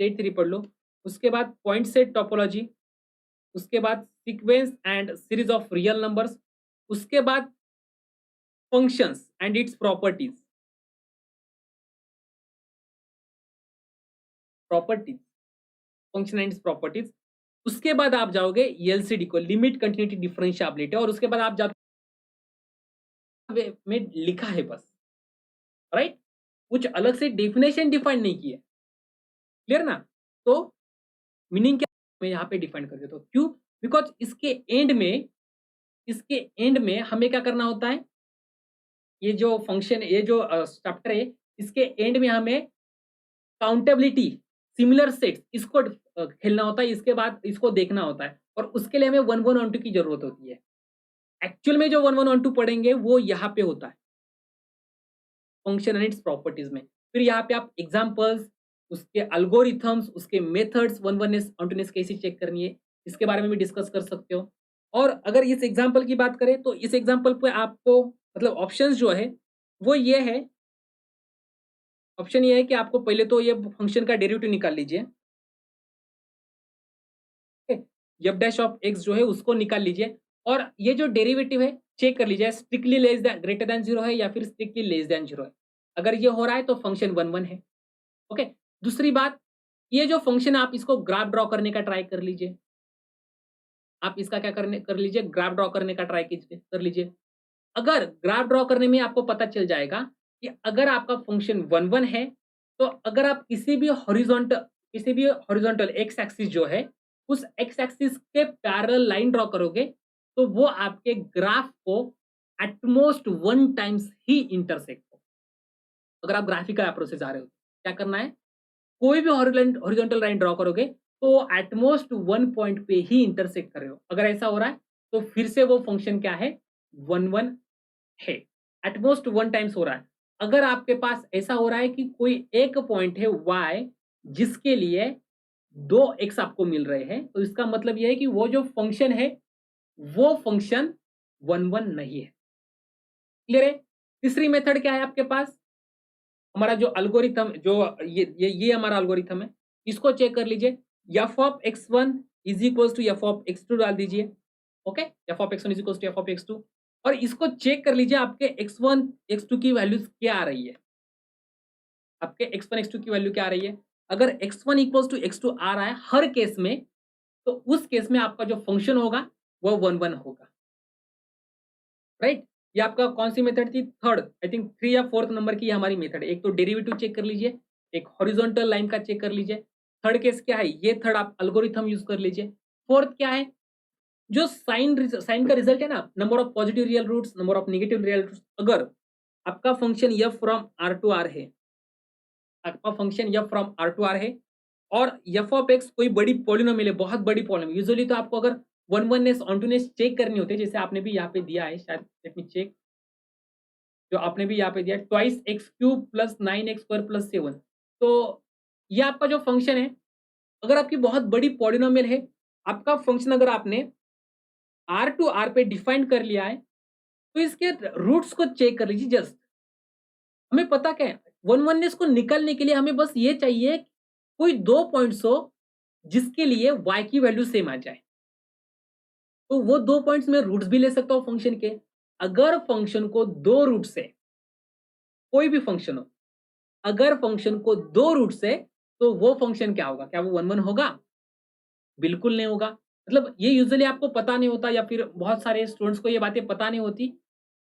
Set three पढ़ लो, उसके बाद पॉइंट सेट टोपोलॉजी, उसके बाद sequence and series of real numbers, उसके बाद functions and its properties, properties, function and its properties. उसके बाद आप जाओगे एलसीडी को, लिमिट कंटिन्यूटी डिफरेंशिएबिलिटी, और उसके बाद आप जाते में लिखा है बस, राइट? कुछ अलग से डेफिनेशन डिफाइन नहीं की है, क्लियर ना? तो मीनिंग क्या मैं यहाँ पे डिफाइन कर देता हूँ, क्यों? बिकॉज इसके एंड में हमें क्या करना होता है, ये जो फंक्शन, ये जो चैप्टर है, इसके एंड में हमें काउंटेबिलिटी, सिमिलर सेट्स, इसको खेलना होता है, इसके बाद इसको देखना होता है, और उसके लिए हमें 1 1 1 2 की जरूरत होती है। एक्चुअल में जो 1 1 1 2 पढ़ेंगे वो यहाँ पे होता है, फंक्शन एंड इट्स प्रॉपर्टीज में। फिर यहाँ पे आप एग्जांपल्स, उसके एल्गोरिथम्स, उसके मेथड्स, वननेस ऑनटूनेस कैसे चेक करनी है, इसके बारे में भी डिस्कस कर सकते हो। और अगर इस एग्जांपल की बात करें तो इस एग्जांपल पे आपको मतलब ऑप्शंस जो है वो ये है, ऑप्शन ये है कि आपको पहले तो ये फंक्शन का डेरिवेटिव निकाल लीजिए, एफ डैश ऑफ एक्स जो है उसको निकाल लीजिए, और ये जो डेरिवेटिव है चेक कर लीजिए strictly less than greater than zero है या फिर स्ट्रिक्टली लेस देन जीरो है। अगर ये हो रहा है तो फंक्शन 1 1 है। ओके, दूसरी बात, ये जो फंक्शन है आप इसको ग्राफ ड्रॉ करने का ट्राई कर लीजिए, आप इसका क्या करने कर लीजिए, ग्राफ ड्रॉ करने का ट्राई कीजिए, कर लीजिए। अगर ग्राफ ड्रॉ करने में आपको पता चल जाएगा कि अगर आपका फंक्शन 1 1 है, तो अगर आप किसी भी हॉरिजॉन्टल एक्स एक्सिस जो है उस एक्स एक्सिस के पैरेलल लाइन ड्रॉ करोगे, तो वो आपके ग्राफ को एटमोस्ट 1 टाइम्स ही इंटरसेक्ट हो। अगर आप ग्राफिकल अप्रोच से जा रहे हो, क्या करना है, कोई भी हॉरिजॉन्टल लाइन ड्रॉ करोगे तो एटमोस्ट 1 पॉइंट पे ही इंटरसेक्ट कर रहे हो। अगर ऐसा हो रहा है तो फिर से वो फंक्शन क्या है, 1 1 है, एटमोस्ट 1 टाइम्स हो रहा है। अगर आपके पास ऐसा हो रहा है कि कोई एक पॉइंट है y जिसके लिए 2x आपको मिल रहे हैं, तो इसका मतलब यह है कि वो जो फंक्शन है वो फंक्शन 1 1 नहीं है। क्लियर है? तीसरी मेथड क्या है आपके पास, हमारा जो एल्गोरिथम, जो ये हमारा एल्गोरिथम है, इसको चेक कर लीजिए। F of x1 is equal to F of x2 डाल दीजिए। Okay, F of x1 is equal to F of x2, और इसको चेक कर लीजिए आपके x1 x2 की वैल्यूज क्या आ रही है, आपके x1 x2 की वैल्यू क्या आ रही है। अगर x1 इक्वल टू x2 आ रहा है हर केस में, तो उस केस में आपका जो फंक्शन होगा वो 1 1 होगा, राइट? ये आपका कौन सी मेथड थी, थर्ड, आई थिंक 3 या 4th नंबर की हमारी मेथड है। एक तो डेरिवेटिव चेक कर लीजिए, एक हॉरिजॉन्टल लाइन का चेक कर लीजिए, थर्ड केस क्या है, ये थर्ड आप एल्गोरिथम यूज कर लीजिए। फोर्थ क्या है, जो साइन का रिजल्ट है ना, number of positive real roots, number of negative real roots, अगर आपका function F from R to R है, आपका function F from R to R है, और एफ ऑफ एक्स कोई बड़ी पॉलिनोमियल है, बहुत बड़ी पॉलिनोमियल, यूजुअली तो आपको अगर वन वननेस ऑनटूनेस चेक करनी होती है, जैसे आपने भी यहाँ पे दिया है शायद, लेट मी चेक, जो आपने भी यहाँ पे दिया twice x cube plus 9x² plus 7, तो ये आपका जो फंक्शन है, अगर आपकी बहुत बड़ी पॉलिनोमियल है, आपका फंक्शन अगर आपने आर टू आर पे डिफाइन कर लिया है, तो इसके रूट्स को चेक कर लीजिए। जस्ट हमें पता क्या है, वन वननेस को निकलने के लिए हमें बस ये चाहिए कोई दो पॉइंट्स हो जिसके लिए y की वैल्यू सेम आ जाए, तो वो दो पॉइंट्स में रूट्स भी ले सकता हूं फंक्शन के। अगर फंक्शन को दो रूट से, कोई भी फंक्शन हो, अगर फंक्शन को दो रूट से, तो वो फंक्शन क्या होगा, क्या वो 1 1 होगा? बिल्कुल नहीं होगा। मतलब ये यूजुअली आपको पता नहीं होता, या फिर बहुत सारे स्टूडेंट्स को ये बातें पता नहीं होती।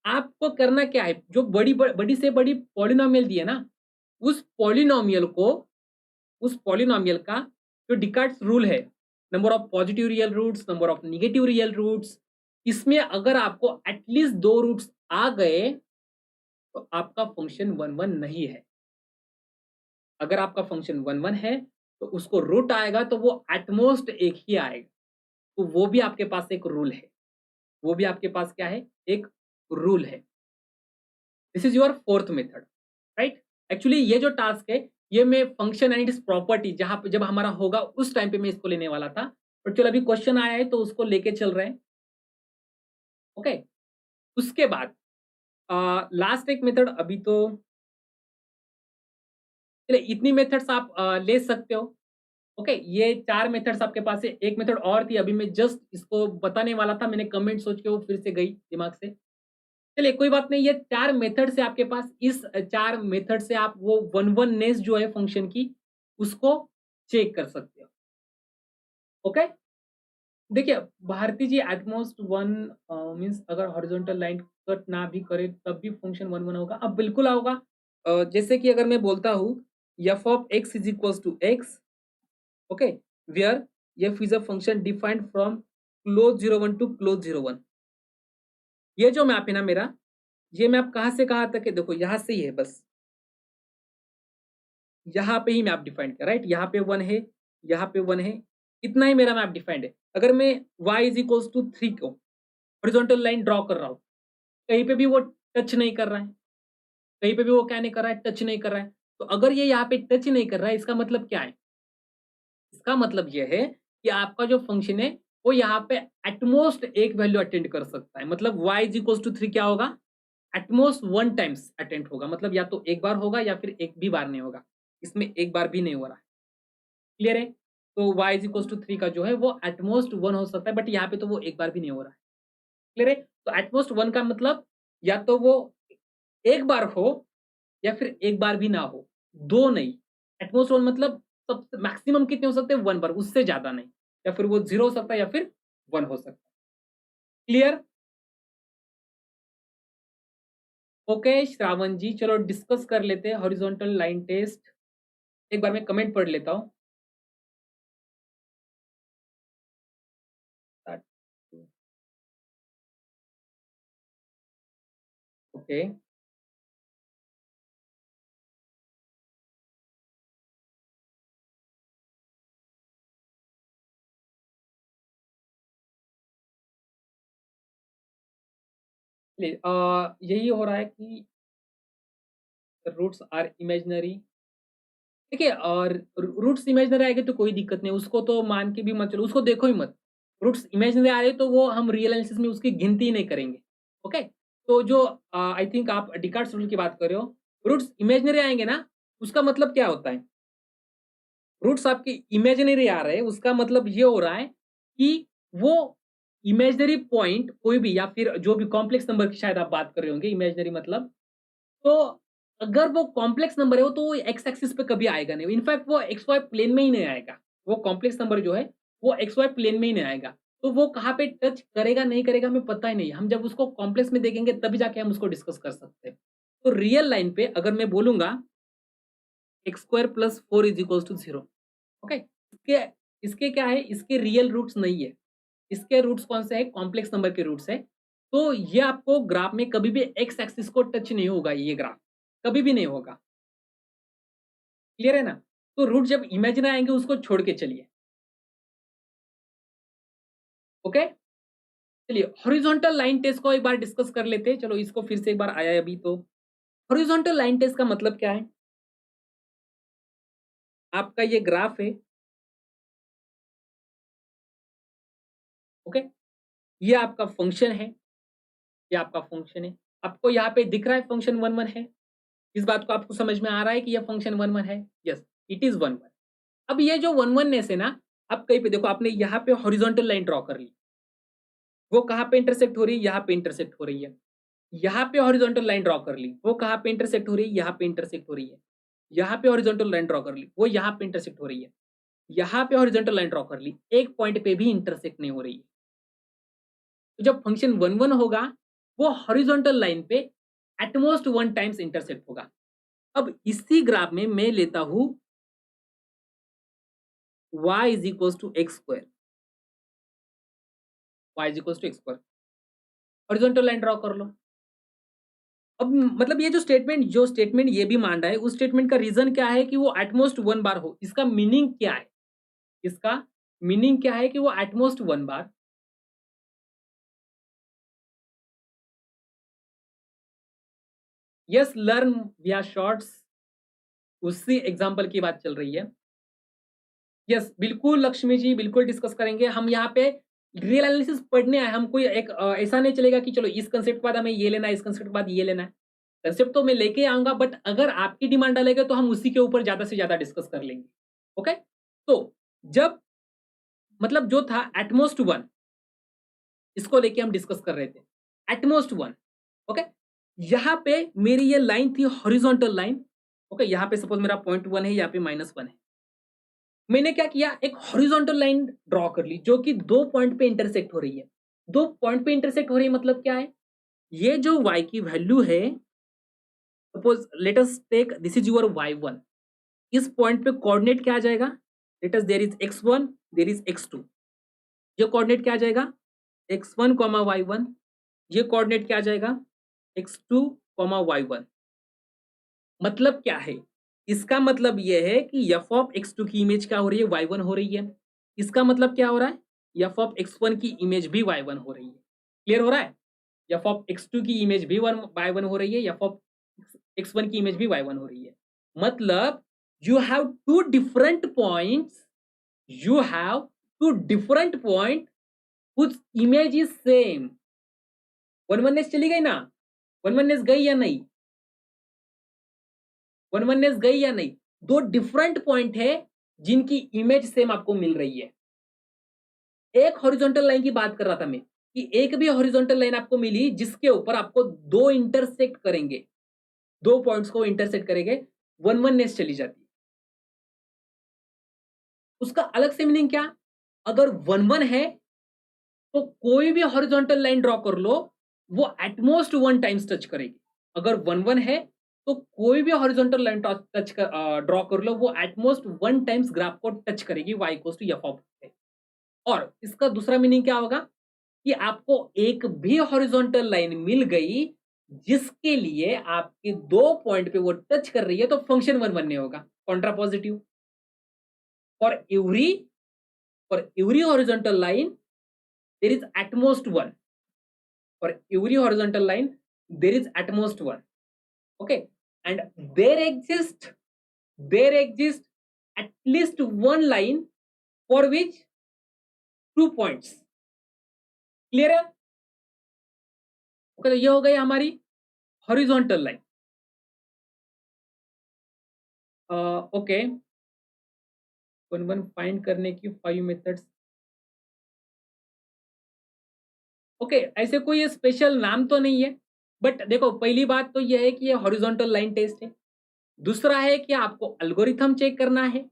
आपको करना क्या है, जो बड़ी से बड़ी पॉलिनोमियल दी है ना, उस पॉलिनोमियल को, उस पॉलिनोमियल का जो डिकार्ड्स रूल है, number of positive real roots, number of negative real roots, इसमें अगर आपको एटलीस्ट दो रूट्स आ गए, तो आपका फंक्शन 1 1 नहीं है। अगर आपका फंक्शन 1 1 है, तो उसको रूट आएगा तो वो एटमोस्ट एक ही आएगा, तो वो भी आपके पास एक रूल है, वो भी आपके पास क्या है, एक रूल है। This is your fourth method, right? Actually ये जो टास्क है, ये मैं फंक्शन एंड इट्स प्रॉपर्टी जहां पे जब हमारा होगा उस टाइम पे मैं इसको लेने वाला था, बट चलो अभी क्वेश्चन आया है तो उसको लेके चल रहे हैं। ओके, उसके बाद लास्ट एक मेथड, अभी तो चलिए इतनी मेथड्स आप ले सकते हो। ओके, ये 4 मेथड्स आपके पास है। एक मेथड और थी, अभी मैं जस्ट इसको बताने वाला था, मैंने कमेंट सोच के वो फिर से गई दिमाग से। चलिए कोई बात नहीं, ये 4 मेथड से आपके पास, इस 4 मेथड से आप वो वन-वननेस जो है फंक्शन की, उसको चेक कर सकते हो। ओके? देखिए, भारती जी एटमोस्ट 1 मीन्स अगर हॉरिजॉन्टल लाइन कट ना भी करे तब भी फंक्शन 1-1 होगा? अब बिल्कुल होगा। जैसे कि अगर मैं बोलता हूँ f of x is equals to x, okay, where f is a function defined from close 01 to close 01। ये जो मैप है ना मेरा, ये मैप कहाँ से कहाँ तक है? देखो यहाँ से ही है बस, यहाँ पे ही मैप डिफाइंड किया, राइट? यहाँ पे 1 है, यहाँ पे 1 है, इतना ही मेरा मैप डिफाइंड है। अगर मैं y इज इक्वल्स टू 3 को हॉरिजॉन्टल लाइन ड्रॉ कर रहा हूँ, कहीं पे भी वो टच नहीं कर रहा है, कहीं पे भी वो क्या नहीं कर रहा है, टच नहीं कर रहा है। तो अगर ये यहाँ पे टच नहीं कर रहा है, इसका मतलब क्या है? इसका मतलब ये है कि आपका जो फंक्शन है वो यहाँ पे एटमोस्ट एक वैल्यू अटेंड कर सकता है। मतलब y इज इक्वल टू 3 क्या होगा? एटमोस्ट 1 टाइम्स अटेंड होगा। मतलब या तो एक बार होगा या फिर एक भी बार नहीं होगा। इसमें एक बार भी नहीं हो रहा है। क्लियर है? तो y इज इक्वल टू 3 का जो है वो एटमोस्ट 1 हो सकता है, बट यहाँ पे तो वो एक बार भी नहीं हो रहा है। क्लियर है? तो एटमोस्ट 1 का मतलब या तो वो एक बार हो या फिर एक बार भी ना हो, 2 नहीं। एटमोस्ट 1 मतलब सब मैक्सिमम कितने हो सकते हैं? 1 बार, उससे ज़्यादा नहीं। या फिर वो 0 हो सकता है या फिर 1 हो सकता है। क्लियर? ओके श्रावण जी, चलो डिस्कस कर लेते हैं हॉरिजॉन्टल लाइन टेस्ट। एक बार मैं कमेंट पढ़ लेता हूँ। ओके, चलिए यही हो रहा है कि रूट्स आर इमेजिनरी। देखिए, और रूट्स इमेजिनरी आएंगे तो कोई दिक्कत नहीं, उसको तो मान के भी मत चलो, उसको देखो ही मत। रूट्स इमेजिनरी आ रहे तो वो हम रियल एनालिसिस में उसकी गिनती ही नहीं करेंगे। ओके, तो जो आई थिंक आप डिकार्ड्स रूल की बात कर रहे हो, रूट्स इमेजिनरी आएंगे ना, उसका मतलब क्या होता है? रूट्स आपकी इमेजिनरी आ रहे हैं, उसका मतलब ये हो रहा है कि वो इमेजिनरी पॉइंट कोई भी, या फिर जो भी कॉम्प्लेक्स नंबर की शायद आप बात कर रहे होंगे, इमेजिनरी मतलब, तो अगर वो कॉम्प्लेक्स नंबर है वो तो एक्स एक्सिस पे कभी आएगा नहीं। इनफैक्ट वो एक्स वाई प्लेन में ही नहीं आएगा। वो कॉम्प्लेक्स नंबर जो है वो एक्स वाई प्लेन में ही नहीं आएगा। तो वो कहाँ पे टच करेगा नहीं करेगा हमें पता ही नहीं। हम जब उसको कॉम्प्लेक्स में देखेंगे तभी जाके हम उसको डिस्कस कर सकते हैं। तो रियल लाइन पे अगर मैं बोलूंगा x square plus 4 is equal to 0, okay, इसके इसके क्या है? इसके रियल रूट्स नहीं है। इसके रूट्स कौन से है? कॉम्प्लेक्स नंबर के रूट्स है। तो ये आपको ग्राफ में कभी भी एक्स एक्सिस को टच नहीं होगा, ये ग्राफ कभी भी नहीं होगा। क्लियर है ना? तो रूट जब इमेजिनरी आएंगे उसको छोड़ के चलिए। ओके, चलिए हॉरिजॉन्टल लाइन टेस्ट को एक बार डिस्कस कर लेते हैं। चलो इसको फिर से एक बार आया है अभी तो। हॉरिजॉन्टल लाइन टेस्ट का मतलब क्या है? आपका ये ग्राफ है, ओके, ये आपका फंक्शन है, ये आपका फंक्शन है। आपको यहाँ पे दिख रहा है फंक्शन 1 1 है। इस बात को आपको समझ में आ रहा है कि ये फंक्शन 1 1 है? Yes, it is 1 1। अब ये जो 1 1 नेस है ना, अब कहीं पे देखो आपने यहाँ पे हॉरिजॉन्टल लाइन ड्रॉ कर ली, वो कहाँ पे इंटरसेक्ट हो रही है? यहाँ पे इंटरसेक्ट हो रही है। यहाँ पे हॉरिजॉन्टल लाइन ड्रॉ कर ली, वो कहाँ पे इंटरसेक्ट हो रही है? यहाँ पे इंटरसेक्ट हो रही है। यहाँ पे हॉरिजॉन्टल लाइन ड्रॉ कर ली, वो यहाँ पे इंटरसेक्ट हो रही है। यहाँ पे हॉरिजॉन्टल लाइन ड्रॉ कर ली, एक पॉइंट पे भी इंटरसेक्ट नहीं हो रही है। तो जब फंक्शन 1 1 होगा, वो हॉरिजॉन्टल लाइन पे एटमोस्ट 1 टाइम्स इंटरसेक्ट होगा। अब इसी ग्राफ में मैं लेता हूं y is equal to x square, y is equal to x square, horizontal line draw कर लो। अब मतलब ये जो स्टेटमेंट ये भी मान रहा है, उस स्टेटमेंट का रीजन क्या है कि वो एटमोस्ट 1 बार हो? इसका मीनिंग क्या है? इसका मीनिंग क्या है कि वो एटमोस्ट 1 बार। यस, लर्न विया शॉर्ट्स, उसी एग्जाम्पल की बात चल रही है। यस, बिल्कुल लक्ष्मी जी, बिल्कुल डिस्कस करेंगे। हम यहाँ पे रियल एनालिसिस पढ़ने आए, हम कोई एक ऐसा नहीं चलेगा कि चलो इस कंसेप्ट के बाद हमें ये लेना है, इस कंसेप्ट के बाद ये लेना है। कंसेप्ट तो मैं लेके आऊंगा, बट अगर आपकी डिमांड डालेगा तो हम उसी के ऊपर ज्यादा से ज्यादा डिस्कस कर लेंगे। ओके, तो जब मतलब जो था एटमोस्ट 1, इसको लेके हम डिस्कस कर रहे थे, एटमोस्ट 1, ओके। यहाँ पे मेरी ये लाइन थी हॉरिजॉन्टल लाइन, ओके। यहाँ पे सपोज मेरा पॉइंट 1 है, यहाँ पे -1 है। मैंने क्या किया, एक हॉरिजॉन्टल लाइन ड्रॉ कर ली जो कि 2 पॉइंट पे इंटरसेक्ट हो रही है। 2 पॉइंट पे इंटरसेक्ट हो रही है मतलब क्या है, ये जो y की वैल्यू है, suppose let us take this is your y1, इस पॉइंट पे कोऑर्डिनेट क्या आ जाएगा, let us there is x1, there is x2, ये कोऑर्डिनेट क्या आ जाएगा, x1, y1, ये कोऑर्डिनेट क्या आ जाएगा, x2, y1। मतलब क्या है, इसका मतलब यह है कि f ऑफ x2 की इमेज क्या हो रही है, y1 हो रही है। इसका मतलब क्या हो रहा है, f ऑफ x1 की इमेज भी y1 हो रही है। क्लियर हो रहा है, f ऑफ x2 की इमेज भी y1 हो रही है, f ऑफ x1 की इमेज भी y1 हो रही है। मतलब you have two different points, you have two different point whose image is same। One oneness चली गई ना, वन वननेस गई या नहीं, वन वननेस गई या नहीं, दो डिफरेंट पॉइंट है जिनकी इमेज सेम आपको मिल रही है। एक हॉरिजॉन्टल लाइन की बात कर रहा था मैं कि एक भी हॉरिजॉन्टल लाइन आपको मिली जिसके ऊपर आपको दो इंटरसेक्ट करेंगे, दो पॉइंट्स को इंटरसेक्ट करेंगे, वन वननेस चली जाती है। उसका अलग से मीनिंग क्या, अगर वन वन है तो कोई भी हॉरिजॉन्टल लाइन ड्रॉ कर लो, वो एटमोस्ट 1 टाइम्स टच करेगी। अगर वन वन है तो कोई भी हॉरिजॉन्टल लाइन टच ड्रॉ कर लो, वो एटमोस्ट 1 टाइम्स ग्राफ को टच करेगी y equals to f of x। और इसका दूसरा मीनिंग क्या होगा कि आपको एक भी हॉरिजॉन्टल लाइन मिल गई जिसके लिए आपके दो पॉइंट पे वो टच कर रही है, तो फंक्शन वन वन नहीं होगा, Contra positive. For every horizontal line there is at most one, for every horizontal line there is at most one, okay, and there exists at least one line for which 2 points। Clear है, okay. तो ये हो गई हमारी horizontal line. Okay, one one find करने की 5 methods, okay. ऐसे कोई स्पेशल नाम तो नहीं है, बट देखो पहली बात तो ये है कि ये हॉरिजॉन्टल लाइन टेस्ट है। दूसरा है कि आपको एल्गोरिथम चेक करना है।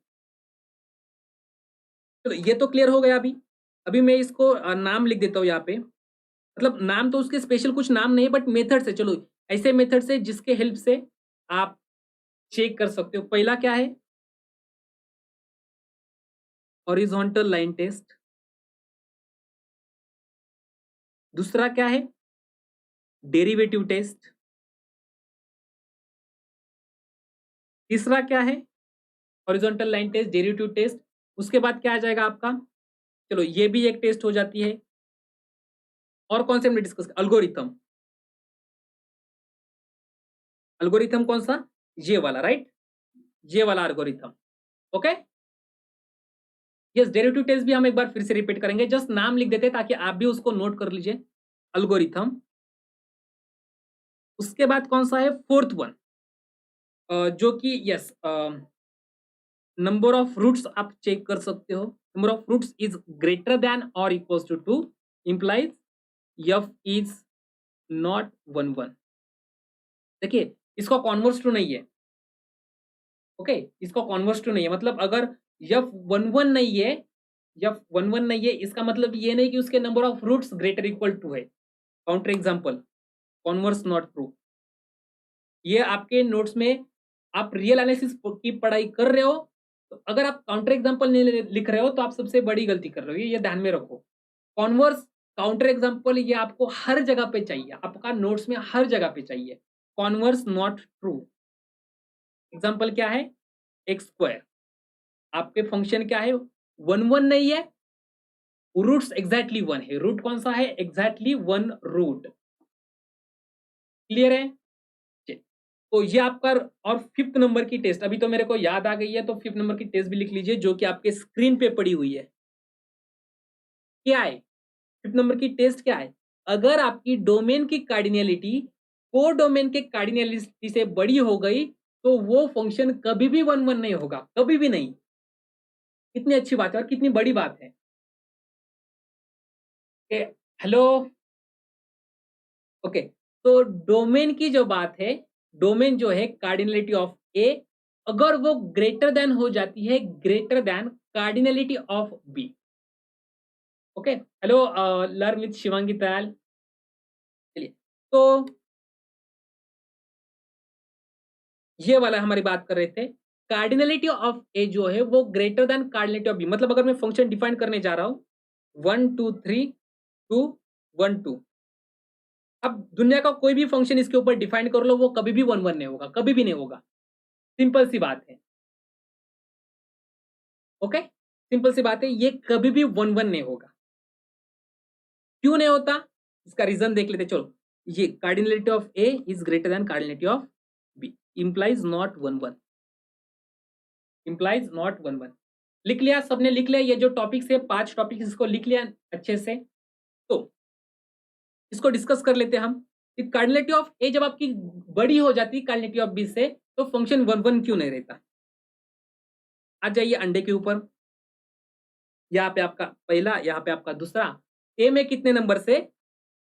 चलो ये तो क्लियर हो गया। अभी अभी मैं इसको नाम लिख देता हूँ यहाँ पे, मतलब नाम तो उसके स्पेशल कुछ नाम नहीं है, बट मेथड से, चलो ऐसे मेथड से जिसके हेल्प से आप चेक कर सकते हो। पहला क्या है, हॉरिजॉन्टल लाइन टेस्ट। दूसरा क्या है, डेरिवेटिव टेस्ट। तीसरा क्या है, horizontal line test, derivative test. उसके बाद क्या आ जाएगा आपका, चलो ये भी एक टेस्ट हो जाती है। और कौन से हमने डिस्कस, अल्गोरिथम। अल्गोरिथम कौन सा, ये वाला, राइट, ये वाला algorithm, okay. Yes, derivative test भी हम एक बार फिर से रिपीट करेंगे, जस्ट नाम लिख देते हैं ताकि आप भी उसको नोट कर लीजिए, अल्गोरिथम। उसके बाद कौन सा है, फोर्थ वन, जो कि यस, नंबर ऑफ रूट्स आप चेक कर सकते हो। Number of roots is greater than और equals to 2 implies f is not one one. देखिए इसका कॉन्वर्स टू नहीं है, ओके, इसका कॉन्वर्स टू नहीं है, मतलब अगर एफ वन वन नहीं है, एफ वन वन नहीं है, इसका मतलब ये नहीं कि उसके number of roots greater equal to है। Counter example, converse not true. ये आपके नोट्स में आप रियल एनालिसिस की पढ़ाई कर रहे हो, तो अगर आप काउंटर एग्जांपल नहीं लिख रहे हो तो आप सबसे बड़ी गलती कर रहे हो, ये ध्यान में रखो। कॉन्वर्स, काउंटर एग्जांपल ये आपको हर जगह पे चाहिए, आपका नोट्स में हर जगह पे चाहिए। Converse not true. एग्जांपल क्या है, एक्स स्क्वायर, आपके फंक्शन क्या है, वन वन नहीं है, रूट्स एग्जैक्टली वन है। रूट कौन सा है, एग्जैक्टली वन रूट। क्लियर है, तो ये आपका। और फिफ्थ नंबर की टेस्ट अभी तो मेरे को याद आ गई है, तो फिफ्थ नंबर की टेस्ट भी लिख लीजिए जो कि आपके स्क्रीन पे पड़ी हुई है। क्या है फिफ्थ नंबर की टेस्ट, क्या है, अगर आपकी डोमेन की कार्डिनलिटी को डोमेन के कार्डिनलिटी से बड़ी हो गई तो वो फंक्शन कभी भी वन वन नहीं होगा, कभी भी नहीं। कितनी अच्छी बात है और कितनी बड़ी बात है। हेलो। ओके, तो डोमेन की जो बात है, डोमेन जो है कार्डिनलिटी ऑफ ए, अगर वो ग्रेटर देन हो जाती है greater than cardinality of B. Okay, hello learn with Shivangi Dayal. चलिए, तो ये वाला हमारी बात कर रहे थे। कार्डिनलिटी ऑफ ए जो है वो greater than cardinality of B, मतलब अगर मैं फंक्शन डिफाइन करने जा रहा हूं 1 2 3 2 1 2, अब दुनिया का कोई भी फंक्शन इसके ऊपर डिफाइन कर लो, वो कभी भी 1 1 नहीं होगा, कभी भी नहीं होगा। सिंपल सी बात है। ओके, सिंपल सी बात है, ये कभी भी 1 1 नहीं होगा। क्यों नहीं होता, इसका रीजन देख लेते चलो। ये cardinality of A is greater than cardinality of B, implies not 1 1, implies not 1 1। लिख लिया, सबने लिख लिया, ये जो टॉपिक्स है 5 टॉपिक्स, इसको लिख लिया अच्छे से। तो इसको डिस्कस कर लेते हैं हम कि कार्डिनलिटी ऑफ ए जब आपकी बड़ी हो जाती है कार्डिनलिटी ऑफ बी से, तो फंक्शन 1 1 क्यों नहीं रहता। आ जाइए अंडे के ऊपर, यहाँ पे आपका पहला, यहाँ पे आपका दूसरा। ए में कितने नंबर से,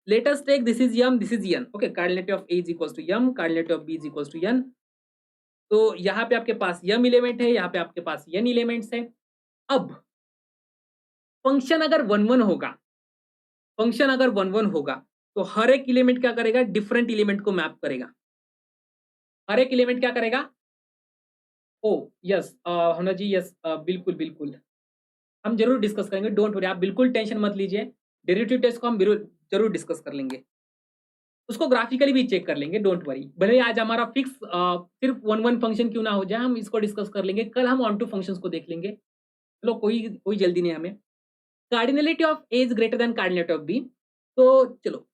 let us take this is m, this is n, okay, cardinality of a is equals to m, cardinality of b is equals to n। तो यहाँ पे आपके पास m एलिमेंट है, यहाँ पे आपके पास n एलिमेंट्स है। अब फंक्शन अगर 1 1 होगा, फंक्शन अगर 1 1 होगा, तो हर एक एलिमेंट क्या करेगा, डिफरेंट एलिमेंट को मैप करेगा। हर एक एलिमेंट क्या करेगा, ओ यस होना जी, यस बिल्कुल बिल्कुल, हम जरूर डिस्कस करेंगे, डोंट वरी, आप बिल्कुल टेंशन मत लीजिए। डेरिवेटिव टेस्ट को हम जरूर डिस्कस कर लेंगे, उसको ग्राफिकली भी चेक कर लेंगे, डोंट वरी। भले आज हमारा फिक्स सिर्फ 1 1 फंक्शन क्यों ना हो जाए, हम इसको डिस्कस कर लेंगे, कल हम ऑन टू फंक्शंस को देख लेंगे। चलो, कोई कोई जल्दी नहीं हमें। Cardinality of A is greater than cardinality of B, तो चलो,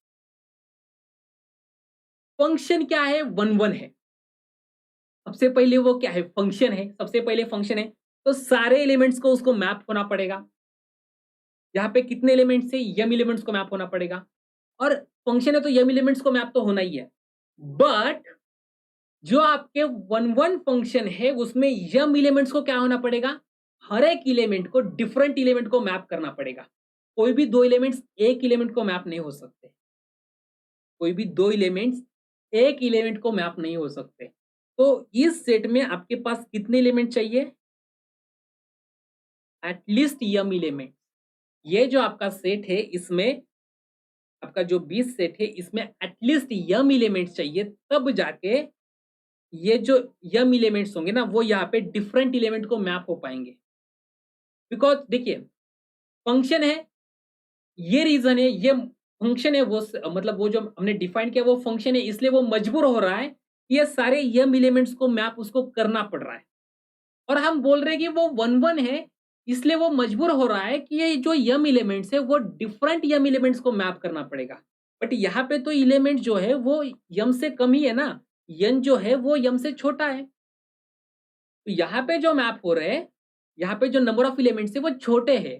फंक्शन क्या है, 1 1 है। सबसे पहले वो क्या है, फंक्शन है, सबसे पहले फंक्शन है, तो सारे एलिमेंट्स को उसको मैप होना पड़ेगा। यहाँ पे कितने एलिमेंट्स है, यम एलिमेंट्स को मैप होना पड़ेगा, और फंक्शन है तो यम एलिमेंट्स को मैप तो होना ही है। बट जो आपके 1 1 फंक्शन है उसमें यम एलिमेंट्स को क्या होना पड़ेगा, हर एक एलिमेंट को, डिफरेंट एलिमेंट को मैप करना पड़ेगा। कोई भी दो एलिमेंट्स एक एलिमेंट को मैप नहीं हो सकते, कोई भी दो एलिमेंट्स एक एलिमेंट को मैप नहीं हो सकते। तो इस सेट में आपके पास कितने एलिमेंट चाहिए, एटलीस्ट यम एलिमेंट। ये जो आपका सेट है, इसमें आपका जो 20 सेट है, इसमें एटलीस्ट यम एलिमेंट्स चाहिए, तब जाके ये जो यम एलिमेंट्स होंगे ना, वो यहाँ पे डिफरेंट एलिमेंट को मैप हो पाएंगे। बिकॉज देखिए, फंक्शन है, ये रीजन है, ये फंक्शन है, वो मतलब वो जो हमने डिफाइन किया वो फंक्शन है, इसलिए वो मजबूर हो रहा है कि ये सारे यम एलिमेंट्स को मैप उसको करना पड़ रहा है। और हम बोल रहे हैं कि वो 1 1 है, इसलिए वो मजबूर हो रहा है कि ये जो यम एलिमेंट्स है वो डिफरेंट यम एलिमेंट्स को मैप करना पड़ेगा। बट यहाँ पे तो एलिमेंट जो है वो यम से कम ही है ना, यन जो है वो यम से छोटा है। तो यहाँ पे जो मैप हो रहे हैं, यहाँ पे जो नंबर ऑफ एलिमेंट्स है वो छोटे हैं,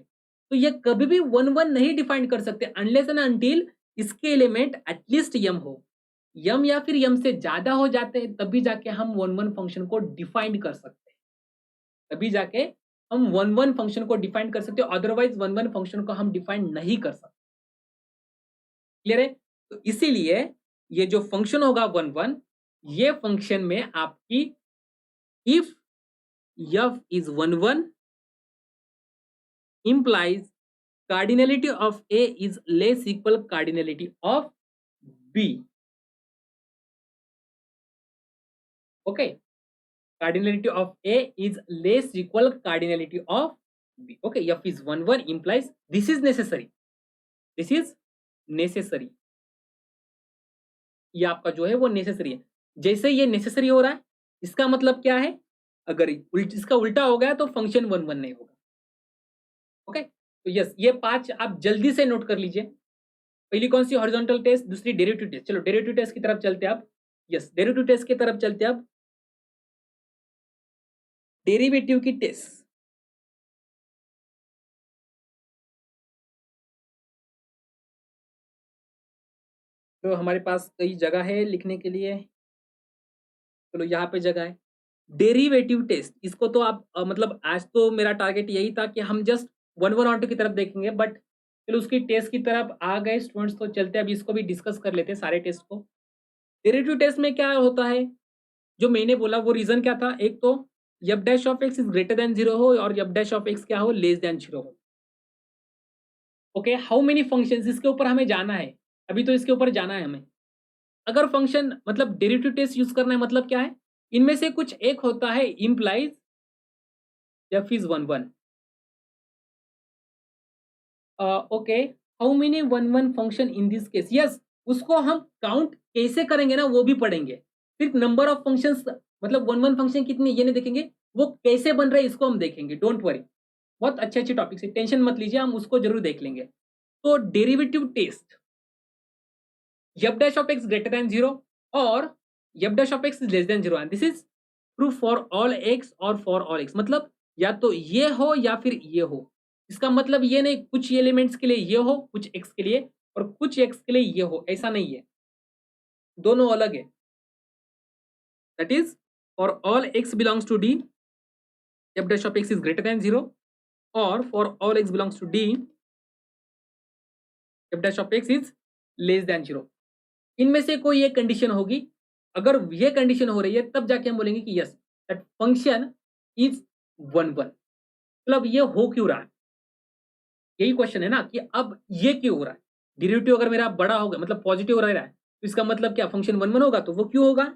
तो ये कभी भी 1 1 नहीं डिफाइन कर सकते अनलेस एंड अनटिल इसके एलिमेंट एटलीस्ट यम हो। यम या फिर यम से ज्यादा हो जाते हैं, तभी जाके हम 1 1 फंक्शन को डिफाइन कर सकते हैं, तभी जाके हम 1 1 फंक्शन को डिफाइन कर सकते हो, अदरवाइज 1 1 फंक्शन को हम डिफाइन नहीं कर सकते। क्लियर है, तो इसीलिए ये जो फंक्शन होगा 1 1, ये फंक्शन में आपकी if f is 1 1 implies cardinality of A is less equal cardinality of B. Okay, cardinality of A is less equal cardinality of B. Okay, f is 1 1 implies this is necessary, this is necessary, ये आपका जो है वो necessary है। जैसे ये necessary हो रहा है, इसका मतलब क्या है, अगर इसका उल्टा हो गया तो फंक्शन 1 1 नहीं होगा। ओके, तो यस, ये 5 आप जल्दी से नोट कर लीजिए। पहली कौन सी, हॉरिजॉन्टल टेस्ट, दूसरी डेरिवेटिव टेस्ट। चलो डेरिवेटिव टेस्ट की तरफ चलते हैं अब। यस, डेरिवेटिव टेस्ट की तरफ चलते हैं अब। डेरिवेटिव की टेस्ट, तो हमारे पास कई जगह है लिखने के लिए। चलो यहाँ पे जगह है, डेरिवेटिव टेस्ट, इसको तो आप मतलब आज तो मेरा टारगेट यही था कि हम जस्ट 1 1 और 2 की तरफ देखेंगे, बट चलो उसकी टेस्ट की तरफ आ गए स्टूडेंट्स, तो चलते हैं अभी इसको भी डिस्कस कर लेते हैं सारे टेस्ट को। डेरिवेटिव टेस्ट में क्या होता है, जो मैंने बोला वो रीजन क्या था, एक तो F dash of x is greater than 0 हो और एफ डैश ऑफ एक्स क्या हो, लेस देन 0 हो। ओके, हाउ मेनी फंक्शंस, इसके ऊपर हमें जाना है, अभी तो इसके ऊपर जाना है हमें। अगर फंक्शन मतलब डेरिवेटिव टेस्ट यूज करना है, मतलब क्या है, इनमें से कुछ एक होता है implies F is 1 1। Okay, how many 1 1 function in this case, yes, उसको हम काउंट कैसे करेंगे ना वो भी पढ़ेंगे। सिर्फ नंबर ऑफ फंक्शंस मतलब 1 1 फंक्शन कितने ये नहीं देखेंगे, वो कैसे बन रहे हैं इसको हम देखेंगे, डोंट वरी। बहुत अच्छे अच्छे टॉपिक है, टेंशन मत लीजिए, हम उसको जरूर देख लेंगे। तो derivative test, f dash of x greater than 0 और f dash of x is less than 0 and this is true for all x और फॉर ऑल एक्स, मतलब या तो ये हो या फिर ये हो। इसका मतलब ये नहीं कुछ एलिमेंट्स के लिए ये हो, कुछ एक्स के लिए, और कुछ एक्स के लिए ये हो, ऐसा नहीं है, दोनों अलग है। That is for all x belongs to D f dash of x is greater than 0 और for all x belongs to D f dash of x is less than 0। इनमें से कोई एक कंडीशन होगी, अगर ये कंडीशन हो रही है तब जाके हम बोलेंगे कि यस दैट फंक्शन इज 1 1। मतलब ये हो क्यों रहा है, यही क्वेश्चन है ना कि अब ये क्यों हो रहा है। डेरिवेटिव अगर मेरा बड़ा होगा मतलब पॉजिटिव रह रहा है तो इसका मतलब क्या फंक्शन 1 1 होगा, तो वो क्यों होगा।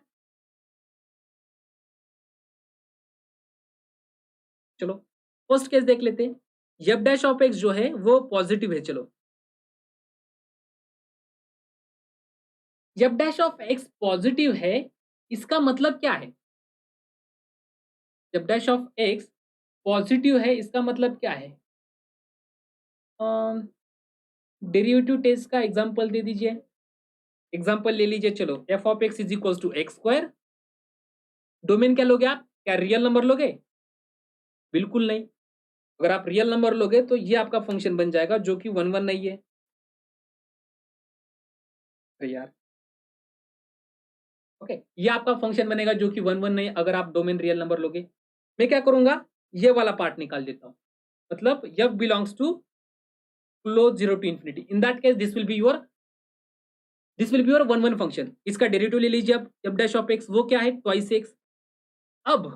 चलो फर्स्ट केस देख लेते हैं, एफ डैश ऑफ एक्स जो है वो पॉजिटिव है। चलो f dash of x positive है, इसका मतलब क्या है, f dash of x positive है इसका मतलब क्या है। डेरिवेटिव टेस्ट का एग्जांपल दे दीजिए, एग्जांपल ले लीजिए। चलो f of x is equal to x square, domain क्या लोगे आप, क्या रियल नंबर लोगे, बिल्कुल नहीं। अगर आप रियल नंबर लोगे तो ये आपका फंक्शन बन जाएगा जो कि 1 1 नहीं है। अरे यार, ओके, ये आपका फंक्शन बनेगा जो कि 1 1 नहीं अगर आप डोमेन रियल नंबर लोगे। मैं क्या करूंगा, ये वाला पार्ट निकाल देता हूं, मतलब f belongs to close 0 to infinity, in that case this will be your 1 1 function. इसका डेरिवेटिव ले लीजिए अब, एफ डैश ऑफ एक्स वो क्या है, ट्वाइस एक्स। अब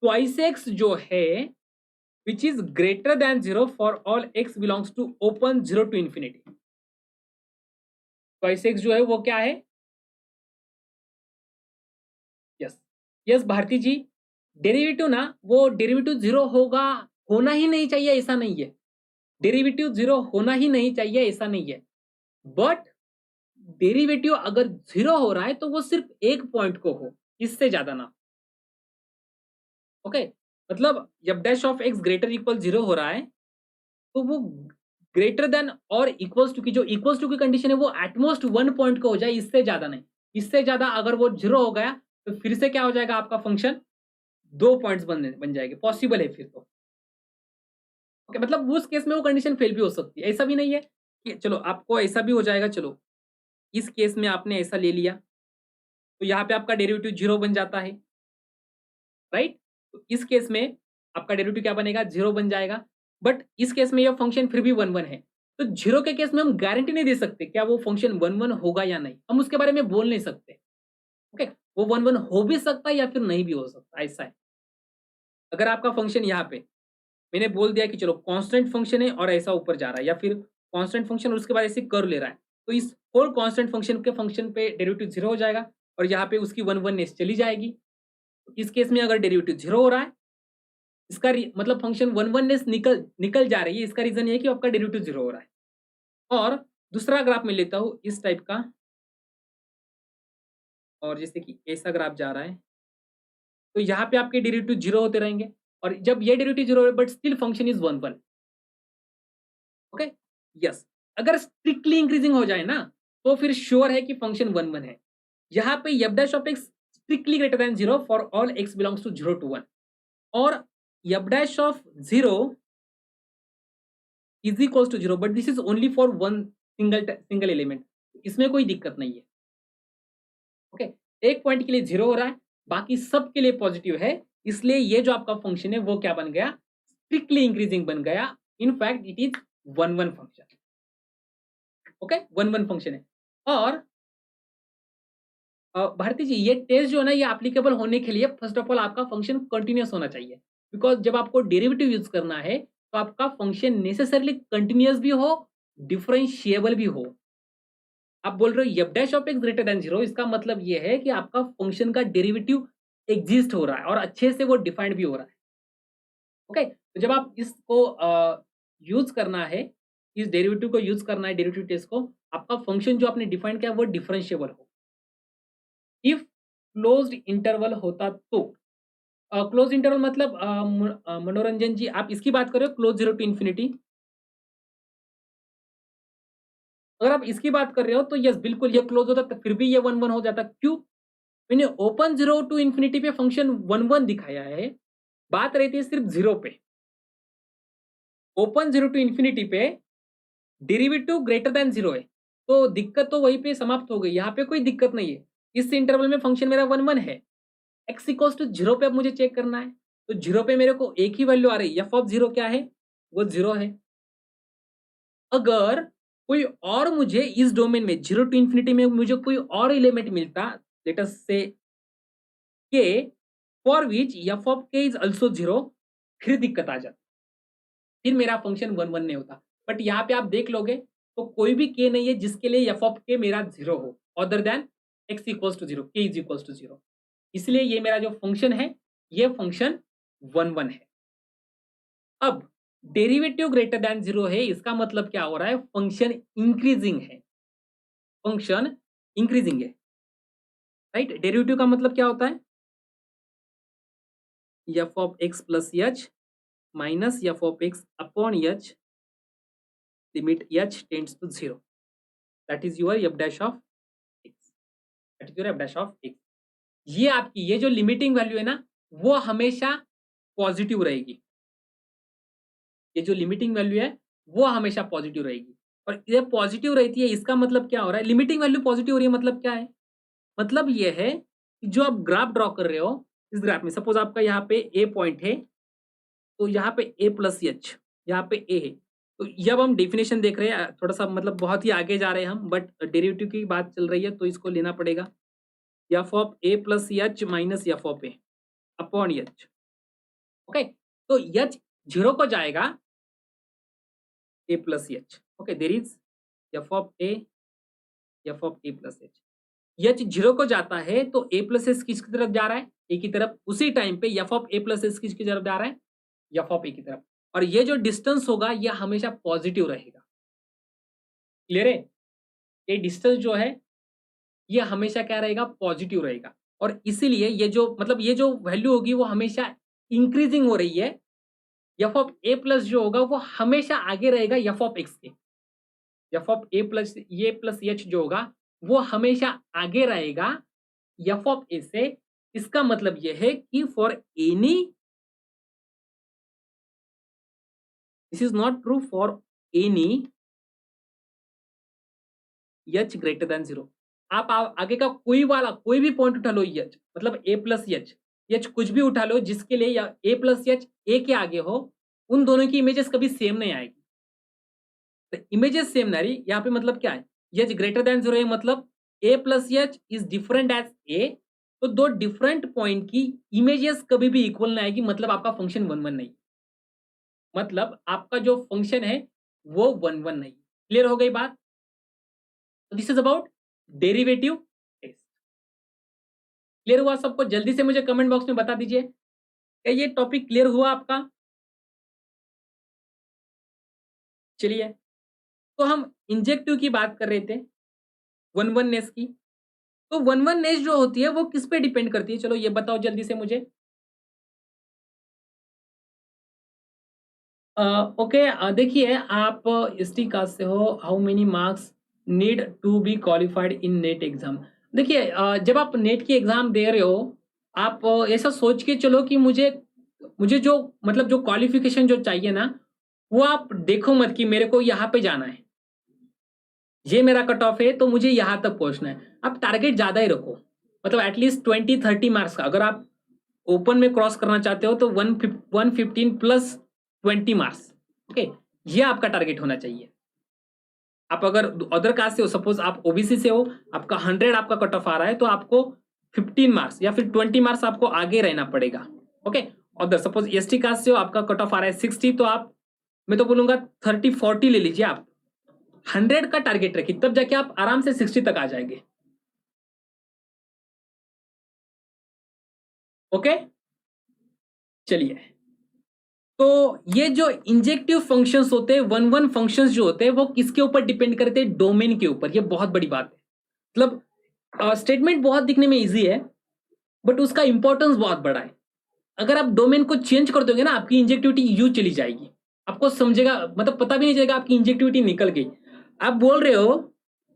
ट्वाइस एक्स जो है which is greater than 0 for all x belongs to open 0 to infinity. Twice x जो है वो क्या है, yes yes Bharti ji, derivative ना वो डेरिवेटिव 0 होगा, होना ही नहीं चाहिए ऐसा नहीं है, डेरिवेटिव 0 होना ही नहीं चाहिए ऐसा नहीं है, बट डेरिवेटिव अगर 0 हो रहा है तो वो सिर्फ एक पॉइंट को हो, इससे ज्यादा ना। ओके, मतलब जब dash of x greater equal 0 हो रहा है तो वो ग्रेटर देन और इक्वल्स टू की जो इक्वल्स टू की कंडीशन है वो एटमोस्ट 1 पॉइंट को हो जाए, इससे ज्यादा नहीं। इससे ज्यादा अगर वो 0 हो गया तो फिर से क्या हो जाएगा, आपका फंक्शन 2 पॉइंट्स बन जाएंगे, पॉसिबल है फिर तो। ओके, मतलब उस केस में वो कंडीशन फेल भी हो सकती है, ऐसा भी नहीं है कि चलो आपको ऐसा भी हो जाएगा। चलो इस केस में आपने ऐसा ले लिया तो यहाँ पे आपका डेरिवेटिव 0 बन जाता है, राइट। तो इस केस में आपका डेरिवेटिव क्या बनेगा, 0 बन जाएगा। बट इस केस में यह फंक्शन फिर भी 1 1 है, तो 0 के केस में हम गारंटी नहीं दे सकते क्या वो फंक्शन 1 1 होगा या नहीं, हम उसके बारे में बोल नहीं सकते। ओके, वो 1 1 हो भी सकता है या फिर नहीं भी हो सकता, ऐसा है। अगर आपका फंक्शन यहाँ पे मैंने बोल दिया कि चलो कांस्टेंट फंक्शन है और ऐसा ऊपर जा रहा है, या फिर कांस्टेंट फंक्शन और उसके बाद ऐसे कर्व ले रहा है, तो इस होल कांस्टेंट फंक्शन के फंक्शन पे डेरिवेटिव 0 हो जाएगा और यहाँ पे उसकी 1 1 चली जाएगी। तो इस केस में अगर डेरिवेटिव 0 हो रहा है, इसका मतलब फंक्शन 1 1 निकल निकल जा रही है, इसका रीजन ये है कि आपका डेरिवेटिव 0 हो रहा है। और दूसरा ग्राफ मैं लेता हूँ इस टाइप का, और जैसे कि ऐसा ग्राफ जा रहा है तो यहाँ पे आपके डेरिवेटिव 0 होते रहेंगे, और जब ये डेरिवेटिव 0 है but still function is 1 1। Okay, yes, अगर स्ट्रिक्टली इंक्रीजिंग हो जाए ना तो फिर श्योर है कि फंक्शन 1 1 है। यहाँ पे f dash of x strictly greater than 0 for all x belongs to 0 to 1, और f dash of 0 is equals to 0 but this is only for one single element, इसमें कोई दिक्कत नहीं है। ओके, एक पॉइंट के लिए 0 हो रहा है, बाकी सब के लिए पॉजिटिव है, इसलिए ये जो आपका फंक्शन है वो क्या बन गया, स्ट्रिक्टली इंक्रीजिंग बन गया। In fact it is 1-1 function. Okay, 1-1 function है। और भारती जी, ये टेस्ट जो है ना, ये एप्लीकेबल होने के लिए फर्स्ट ऑफ ऑल आपका फंक्शन कंटिन्यूअस होना चाहिए, बिकॉज जब आपको डेरिवेटिव यूज करना है तो आपका फंक्शन नेसेसरली कंटिन्यूअस भी हो, डिफरेंशिएबल भी हो। आप बोल रहे हो F dash of x greater than 0, इसका मतलब ये है कि आपका फंक्शन का डेरिवेटिव एग्जिस्ट हो रहा है और अच्छे से वो डिफाइंड भी हो रहा है। ओके, तो जब आप इसको यूज करना है, इस डेरिवेटिव को यूज करना है, डेरिवेटिव टेस्ट को, आपका फंक्शन जो आपने डिफाइन किया वो डिफरेंशिएबल हो। इफ क्लोज्ड इंटरवल होता तो, क्लोज इंटरवल मतलब मनोरंजन जी, आप इसकी बात कर रहे हो, क्लोज 0 टू इंफिनिटी। अगर आप इसकी बात कर रहे हो तो यस, बिल्कुल ये क्लोज होता, तो फिर भी ये 1-1 हो जाता। क्यों? मैंने ओपन 0 टू इंफिनिटी पे फंक्शन 1-1 दिखाया है, बात रहती है सिर्फ 0 पे। ओपन 0 टू इंफिनिटी पे डेरिवेटिव ग्रेटर देन 0 है, तो दिक्कत तो वहीं पे समाप्त हो गई। यहाँ पे कोई दिक्कत नहीं है, इस इंटरवल में फंक्शन मेरा 1-1 है। एक्स इक्वल्स टू 0 पे अब मुझे चेक करना है, तो 0 पे मेरे को एक ही वैल्यू आ रही है, एफ ऑफ 0 क्या है, वो 0 है। अगर कोई और मुझे इस डोमेन में 0 टू इंफिनिटी में मुझे कोई और एलिमेंट मिलता, लेट अस से के, फॉर विच एफ ऑफ के इज आल्सो 0, फिर दिक्कत आ जाती, फिर मेरा फंक्शन 1-1 नहीं होता। बट यहाँ पे आप देख लोगे तो कोई भी के नहीं है जिसके लिए एफ ऑफ के मेरा 0 हो, other than x equals to 0, के इज इक्वल्स टू 0। इसलिए ये मेरा जो फंक्शन है, ये फंक्शन 1-1 है। अब डेरिवेटिव ग्रेटर देन 0 है, इसका मतलब क्या हो रहा है, फंक्शन इंक्रीजिंग है, फंक्शन इंक्रीजिंग है, राइट। डेरिवेटिव का मतलब क्या होता है, f of x plus h minus f of x upon h, limit h tends to 0, that is your f dash of x, that is your f dash of x. ये आपकी ये जो limiting value है ना, वो हमेशा positive रहेगी। ये जो लिमिटिंग वैल्यू है वो हमेशा पॉजिटिव रहेगी, और ये पॉजिटिव रहती है, इसका मतलब क्या हो रहा है, लिमिटिंग वैल्यू पॉजिटिव हो रही है, मतलब क्या है, मतलब ये है कि जो आप ग्राफ ड्रॉ कर रहे हो, इस ग्राफ में सपोज आपका यहाँ पे ए पॉइंट है, तो यहाँ पे ए प्लस एच, यहाँ पे ए है, तो जब हम डेफिनेशन देख रहे हैं, थोड़ा सा मतलब बहुत ही आगे जा रहे हैं हम, बट डेरिवेटिव की बात चल रही है तो इसको लेना पड़ेगा, F of A plus h minus f of A upon H. Okay, तो एच 0 को जाएगा, a plus h, okay, there is f of a, f of a plus h, h 0 को जाता है तो a plus h किसकी तरफ जा रहा है, a की तरफ। उसी टाइम पे f of a plus h किसकी तरफ जा रहा है, f of a की तरफ। और ये जो डिस्टेंस होगा ये हमेशा पॉजिटिव रहेगा, क्लियर है, ये डिस्टेंस जो है ये हमेशा क्या रहेगा, पॉजिटिव रहेगा। और इसीलिए ये जो मतलब ये जो वैल्यू होगी वो हमेशा इंक्रीजिंग हो रही है, एफ ऑफ ए प्लस जो होगा वो हमेशा आगे रहेगा एफ ऑफ एक्स के, F of A plus H जो होगा वो हमेशा आगे रहेगा एफ ऑफ ए से। इसका मतलब यह है कि for any, this is not true for any H greater than 0। आप आगे का कोई भी पॉइंट उठा लो, एच मतलब ए प्लस एच कुछ भी उठा लो जिसके लिए ए प्लस एच ए के आगे हो, उन दोनों की इमेजेस कभी सेम नहीं आएगी। तो इमेजेस सेम ना रही, यहाँ पे मतलब क्या है, एच ग्रेटर देन 0 है, मतलब A plus H is different as A, तो दो डिफरेंट पॉइंट की इमेजेस कभी भी इक्वल नहीं आएगी, मतलब आपका फंक्शन 1-1 नहीं, मतलब आपका जो फंक्शन है वो 1-1 नहीं। क्लियर हो गई बात? This is about derivative test. Clear हुआ सबको? जल्दी से मुझे कमेंट बॉक्स में बता दीजिए, क्या ये टॉपिक क्लियर हुआ आपका? चलिए, तो हम इंजेक्टिव की बात कर रहे थे, 1-1 नेस की। तो 1-1 नेस जो होती है वो किस पे डिपेंड करती है, चलो ये बताओ जल्दी से मुझे। ओके, देखिए आप एसटी कास्ट से हो, how many marks need to be qualified in NET exam. देखिए जब आप नेट की एग्जाम दे रहे हो, आप ऐसा सोच के चलो कि मुझे मुझे जो मतलब जो क्वालिफिकेशन जो चाहिए ना, वो आप देखो मत कि मेरे को यहाँ पे जाना है, ये मेरा कट ऑफ है तो मुझे यहाँ तक पहुँचना है। आप टारगेट ज़्यादा ही रखो, मतलब एटलीस्ट 20-30 मार्क्स का। अगर आप ओपन में क्रॉस करना चाहते हो तो 115 प्लस 20 मार्क्स, ओके, ये आपका टारगेट होना चाहिए। आप अगर अदर कास्ट से हो, सपोज आप ओबीसी से हो, आपका 100 आपका कट ऑफ आ रहा है, तो आपको 15 मार्क्स या फिर 20 मार्क्स आपको आगे रहना पड़ेगा, okay. Other suppose ST caste से हो, आपका कट ऑफ आ रहा है 60, तो आप, मैं तो बोलूंगा 30-40 ले लीजिए आप, 100 का टारगेट रखिए, तब जाके आप आराम से 60 तक आ जाएंगे, ओके। चलिए, तो ये जो इंजेक्टिव फंक्शंस होते हैं, वन वन फंक्शंस जो होते हैं, वो किसके ऊपर डिपेंड करते हैं? डोमेन के ऊपर। ये बहुत बड़ी बात है। मतलब स्टेटमेंट बहुत दिखने में इजी है, बट उसका इंपॉर्टेंस बहुत बड़ा है। अगर आप डोमेन को चेंज कर दोगे ना, आपकी इंजेक्टिविटी यू चली जाएगी, आपको समझेगा, मतलब पता भी नहीं चलेगा आपकी इंजेक्टिविटी निकल गई। आप बोल रहे हो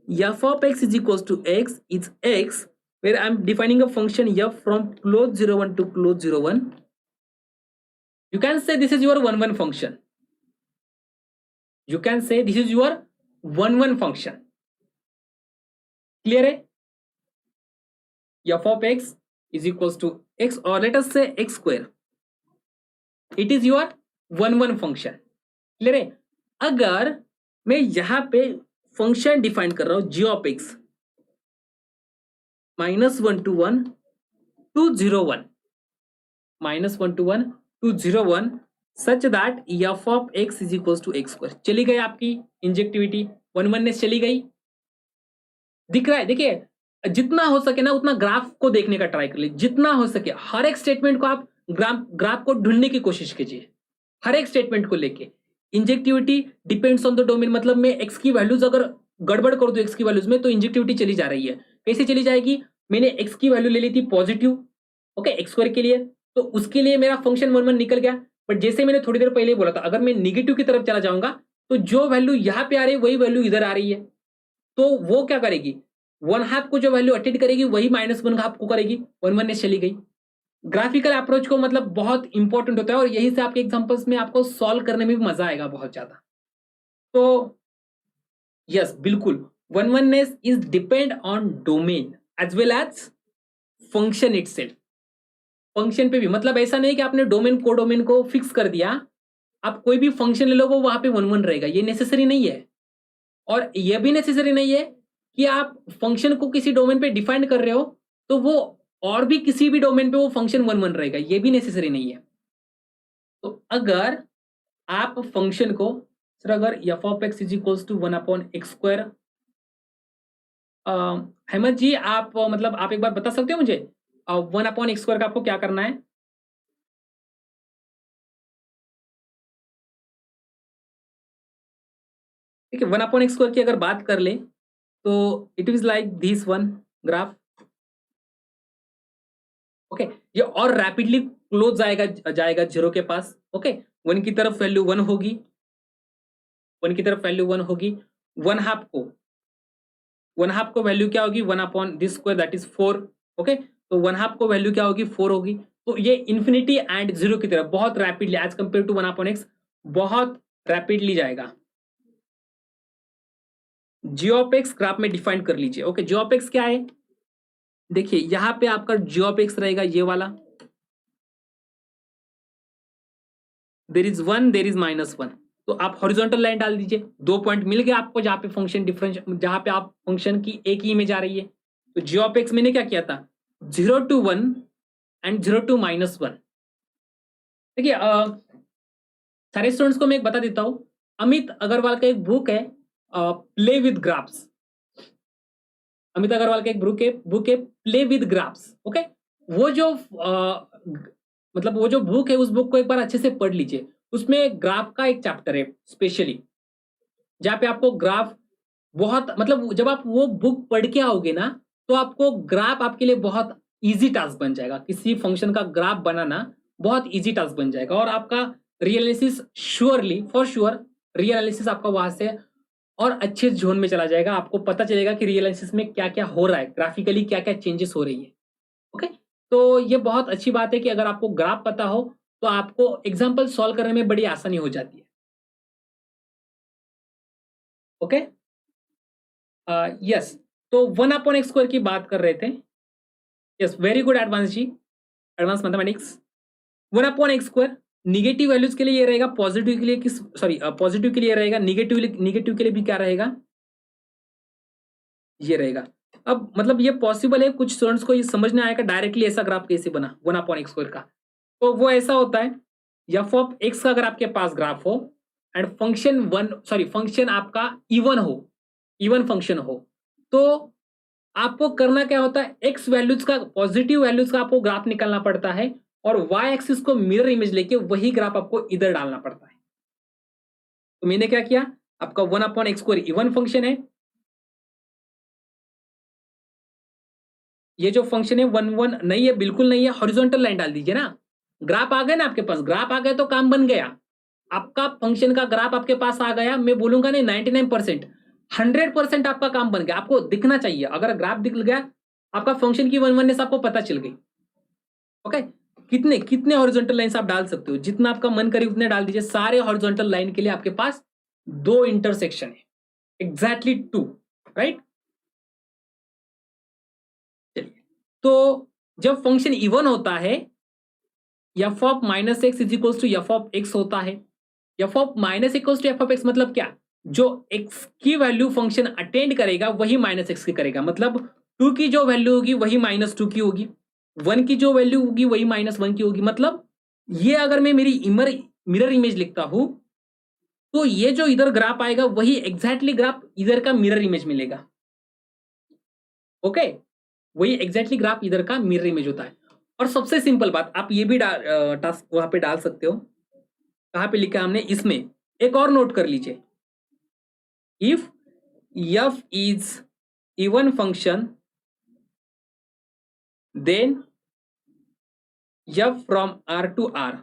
f of x is equals to x is x, where I'm defining a function f from close 01 to close 01. You can say this is your one function. You can say this is your one function. Clear है? f of x is equals to x, or let us say x square. It is your one function. Clear है? अगर मैं यहां पे function define कर रहा हूं g of x -1 to 1 to 01, -1 to 1 to 01, such that f of x is equals to x square. चली गई आपकी इंजेक्टिविटी, वननेस चली गई, दिख रहा है? देखिए, जितना हो सके ना उतना ग्राफ को देखने का ट्राई कर लीजिए, जितना हो सके हर एक स्टेटमेंट को आप ग्राफ को ढूंढने की कोशिश कीजिए, हर एक स्टेटमेंट को लेके। Injectivity depends on the domain, मतलब मैं एक्स की वैल्यूज अगर गड़बड़ कर दूं एक्स की वैल्यूज में, तो इंजेक्टिविटी चली जा रही है। कैसे चली जाएगी? मैंने एक्स की वैल्यू ले ली थी पॉजिटिव, ओके, एक्स स्क्वायर के लिए, तो उसके लिए मेरा फंक्शन 1 निकल गया। बट जैसे मैंने थोड़ी देर पहले बोला था, अगर मैं निगेटिव की तरफ चला जाऊंगा तो जो वैल्यू यहां पे आ रही है वही वैल्यू इधर आ रही है, तो वो क्या करेगी? 1/2 को जो वैल्यू अटेंड करेगी वही -1/2 को करेगी, 1/1 चली गई। ग्राफिकल अप्रोच को मतलब बहुत इंपॉर्टेंट होता है, और यही से आपके एग्जांपल्स में आपको सॉल्व करने में भी मजा आएगा बहुत ज्यादा। तो यस, बिल्कुल, oneness is depend on domain as well as function itself. Function पे भी, मतलब ऐसा नहीं कि आपने डोमेन को डोमेन को फिक्स कर दिया, आप कोई भी फंक्शन ले लो वो वहां पे 1 रहेगा, ये नेसेसरी नहीं है। और यह भी नेसेसरी नहीं है कि आप फंक्शन को किसी डोमेन पे डिफाइन कर रहे हो तो वो और भी किसी भी डोमेन पे वो फंक्शन 1 रहेगा, ये भी नेसेसरी नहीं है। तो अगर आप फंक्शन को, सर अगर f of x is equals to 1/x², Hemant ji आप मतलब आप एक बार बता सकते हो मुझे 1/x² का आपको क्या करना है? ठीक है, 1/x² की अगर बात कर ले तो it is like this one graph, okay. ये और रैपिडली क्लोज जाएगा 0 के पास, ओके। 1 की तरफ वैल्यू 1 होगी, 1 की तरफ वैल्यू 1 होगी, 1/2 को वैल्यू क्या होगी? 1/this² that is 4, okay. तो 1/2 को वैल्यू क्या होगी? 4 होगी। तो ये इन्फिनिटी एंड 0 की तरफ बहुत rapidly as compare to 1/x बहुत रैपिडली जाएगा। g ऑफ x ग्राफ में डिफाइन कर लीजिए, ओके। g ऑफ x क्या है? देखिए यहां पे आपका g ऑफ x रहेगा ये वाला, देर इज 1 देर इज -1, तो आप हॉरिजॉन्टल लाइन डाल दीजिए, 2 पॉइंट मिल गया आपको जहां पे फंक्शन डिफरेंस, जहां पे आप फंक्शन की एक ही इमेज आ रही है। तो g ऑफ x मैंने क्या किया था? 0 to 1 एंड 0 to -1। देखिए सारे स्टूडेंट्स को मैं एक बता देता हूं, अमित अग्रवाल का एक बुक है play with graphs, Amit Agarwal का एक बुक है प्ले विद ग्राफ्स, ओके। वो जो मतलब वो जो बुक है, उस बुक को एक बार अच्छे से पढ़ लीजिए। उसमें ग्राफ का एक चैप्टर है स्पेशली, जहां पे आपको ग्राफ बहुत, मतलब जब आप वो बुक पढ़ के आओगे ना, तो आपको ग्राफ आपके लिए बहुत इजी टास्क बन जाएगा। किसी फंक्शन का ग्राफ बनाना बहुत इजी टास्क बन जाएगा, और आपका real analysis surely for sure, real analysis आपका वहां से और अच्छे जोन में चला जाएगा। आपको पता चलेगा कि रियल एनालिसिस में क्या क्या हो रहा है, ग्राफिकली क्या क्या चेंजेस हो रही है, ओके। तो ये बहुत अच्छी बात है कि अगर आपको ग्राफ पता हो तो आपको एग्जाम्पल सॉल्व करने में बड़ी आसानी हो जाती है, ओके। यस, तो 1/x² की बात कर रहे थे। Yes, very good advance ji, advance mathematics. 1/x², negative values के लिए ये रहेगा, पॉजिटिव के लिए किस, सॉरी पॉजिटिव के लिए रहेगा, निगेटिव के लिए भी क्या रहेगा, ये रहेगा। अब मतलब ये पॉसिबल है, कुछ स्टूडेंट्स को ये समझ नहीं आएगा डायरेक्टली ऐसा ग्राफ कैसे बना 1/x² का। तो वो ऐसा होता है, f ऑफ x का अगर आपके पास ग्राफ हो एंड फंक्शन आपका इवन फंक्शन हो, तो आपको करना क्या होता है, x वैल्यूज का, पॉजिटिव वैल्यूज का आपको ग्राफ निकालना पड़ता है और y एक्सिस को मिरर इमेज लेके वही ग्राफ आपको इधर डालना पड़ता है। तो मैंने क्या किया, आपका 1/x² इवन फंक्शन है, ये जो फंक्शन है 1 नहीं है, बिल्कुल नहीं है, हॉरिजॉन्टल लाइन डाल दीजिए ना। ग्राफ आ गया ना आपके पास, ग्राफ आ गया तो काम बन गया, आपका फंक्शन का ग्राफ आपके पास आ गया। मैं बोलूंगा नहीं 99%, 100% आपका काम बन गया। आपको दिखना चाहिए, अगर ग्राफ दिख गया आपका फंक्शन की वननेस आपको पता चल गई। ओके, कितने कितने हॉरिजॉन्टल लाइंस आप डाल सकते हो, जितना आपका मन करे उतने डाल दीजिए। सारे हॉरिजॉन्टल लाइन के लिए आपके पास 2 इंटरसेक्शन है, एग्जैक्टली 2, राइट। तो जब फंक्शन इवन होता है, f of -x is equal to f of x होता है। f of -x equal to f of x मतलब क्या, जो x की वैल्यू फंक्शन अटेंड करेगा वही -x की करेगा, मतलब 2 की जो वैल्यू होगी वही -2 की होगी, 1 की जो वैल्यू होगी वही -1 की होगी। मतलब ये अगर मैं मेरी मिरर इमेज लिखता हूं, तो ये जो इधर ग्राफ आएगा वही एग्जैक्टली ग्राफ इधर का मिरर इमेज मिलेगा। ओके, वही एग्जैक्टली ग्राफ इधर का मिरर इमेज होता है। और सबसे सिंपल बात, आप ये भी टास्क वहां पे डाल सकते हो, कहां पे लिखा हमने, इसमें एक और नोट कर लीजिए, if f is even function then f from r to r,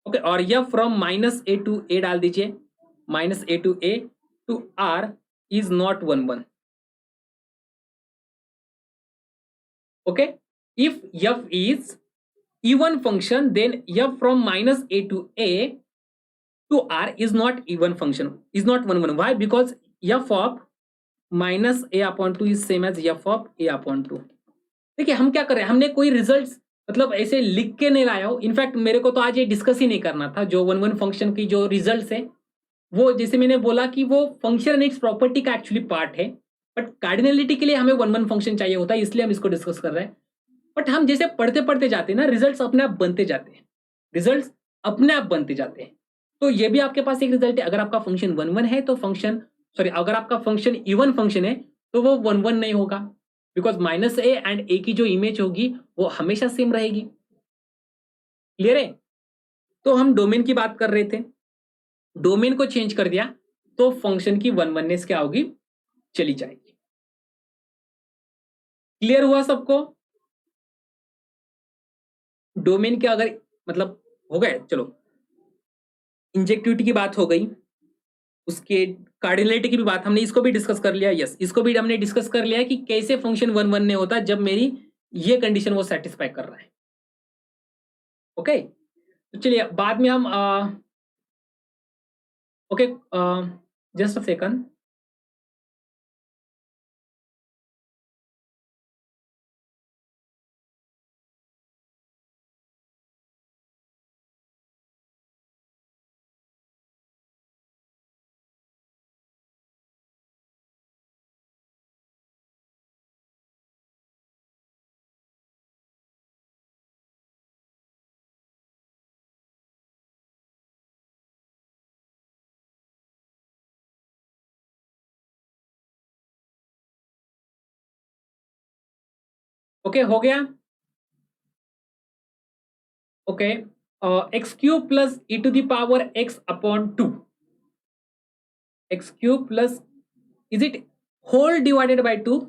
okay, और f from -a to a डाल दीजिए, -a to a to r is not 1 okay. If f is even function, then f from -a to a to r is not even function, is not 1. Why? Because f of -a/2 is same as f of a/2। देखिए हम क्या कर रहे हैं, हमने कोई results मतलब ऐसे लिख के नहीं लाया हो। इनफैक्ट मेरे को तो आज ये डिस्कस ही नहीं करना था, जो 1 फंक्शन की जो रिजल्ट्स है, वो जैसे मैंने बोला कि वो फंक्शन एंड इट्स प्रॉपर्टी का एक्चुअली पार्ट है, बट कार्डिनलिटी के लिए हमें 1 फंक्शन चाहिए होता है, इसलिए हम इसको डिस्कस कर रहे हैं। बट हम जैसे पढ़ते पढ़ते जाते हैं ना, रिजल्ट्स अपने आप बनते जाते हैं, रिजल्ट्स अपने आप बनते जाते हैं। तो ये भी आपके पास एक रिजल्ट है, अगर आपका फंक्शन 1 है तो अगर आपका फंक्शन इवन फंक्शन है तो वो 1 नहीं होगा, बिकॉज -a एंड a की जो इमेज होगी वो हमेशा सेम रहेगी। क्लियर है? तो हम डोमेन की बात कर रहे थे, डोमेन को चेंज कर दिया तो फंक्शन की 1 क्या होगी, चली जाएगी। क्लियर हुआ सबको? डोमेन के अगर मतलब हो गए, चलो इंजेक्टिविटी की बात हो गई, उसके कार्डिनलिटी की भी बात हमने, इसको भी डिस्कस कर लिया। यस, इसको भी हमने डिस्कस कर लिया कि कैसे फंक्शन 1 नहीं होता जब मेरी ये कंडीशन वो सेटिस्फाई कर रहा है। ओके, तो चलिए बाद में हम okay, just a second, okay हो गया। Okay, x³ plus e to the power x/2, x³ plus, is it whole divided by 2?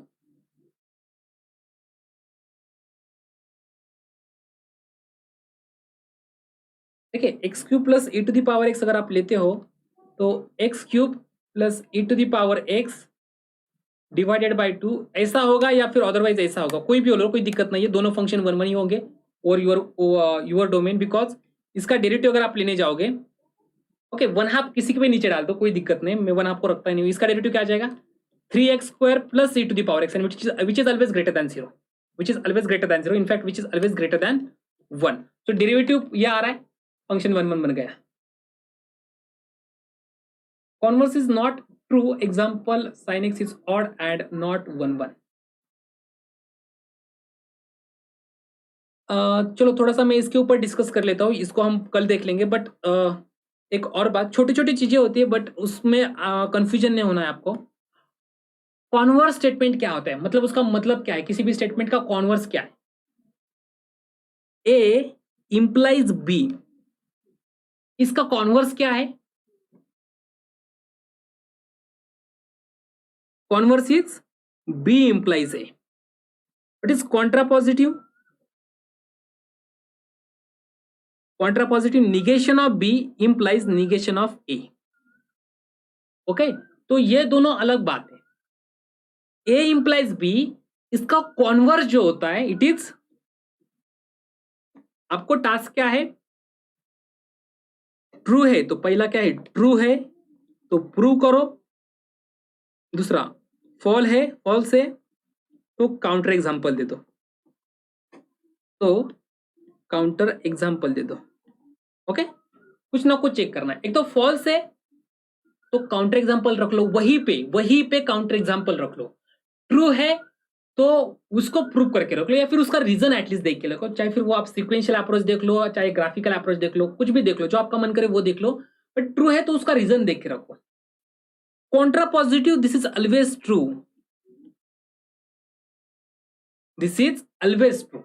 देखिए x³ plus e to the power x अगर आप लेते हो तो x³ plus e to the power x divided by 2 ऐसा होगा, या फिर अदरवाइज ऐसा होगा, कोई भी हो लो, कोई दिक्कत नहीं है, दोनों फंक्शन 1 ही होंगे और यूर डोमेन, बिकॉज इसका डेरिवेटिव अगर आप लेने जाओगे, ओके 1/2 किसी के भी नीचे डाल दो, कोई दिक्कत नहीं, मैं 1/2 को रखता ही नहीं। इसका डेरिवेटिव क्या आ जाएगा, 3x² plus e to the power x, which is always greater than 0, which is always greater than 0, in fact which is always greater than 1, तो डेरिवेटिव ये आ रहा है, फंक्शन 1 1 बन गया। Converse is not true, example sine x is odd and not 1 1। चलो थोड़ा सा मैं इसके ऊपर डिस्कस कर लेता हूँ, इसको हम कल देख लेंगे, बट एक और बात, छोटी छोटी चीजें होती है बट उसमें कंफ्यूजन नहीं होना है आपको। कॉन्वर्स स्टेटमेंट क्या होता है, मतलब उसका मतलब क्या है, किसी भी स्टेटमेंट का कॉन्वर्स क्या है? ए इंप्लाइज बी, इसका कॉन्वर्स क्या है? Converse is B implies A. It is contrapositive, contrapositive negation of B implies negation of A. Okay, तो ये दोनों अलग बात है। ए इंप्लाइज बी, इसका कॉन्वर्स जो होता है इट इज, आपको टास्क क्या है? ट्रू है तो पहला क्या है, ट्रू है तो प्रूव करो, दूसरा फॉल है, फॉल्स है तो काउंटर एग्जांपल दे दो, तो काउंटर एग्जांपल दे दो। ओके, कुछ ना कुछ चेक करना है। एक तो फॉल्स है तो काउंटर एग्जांपल रख लो, वहीं पे काउंटर एग्जांपल रख लो। ट्रू है तो उसको प्रूव करके रख लो, या फिर उसका रीजन एटलीस्ट देख के रखो, चाहे फिर वो आप सीक्वेंशियल अप्रोच देख लो, चाहे ग्राफिकल अप्रोच देख लो, कुछ भी देख लो, जो आपका मन करे वो देख लो, बट ट्रू है तो उसका रीजन देख के रखो। Contrapositive, this is always true, this is always true.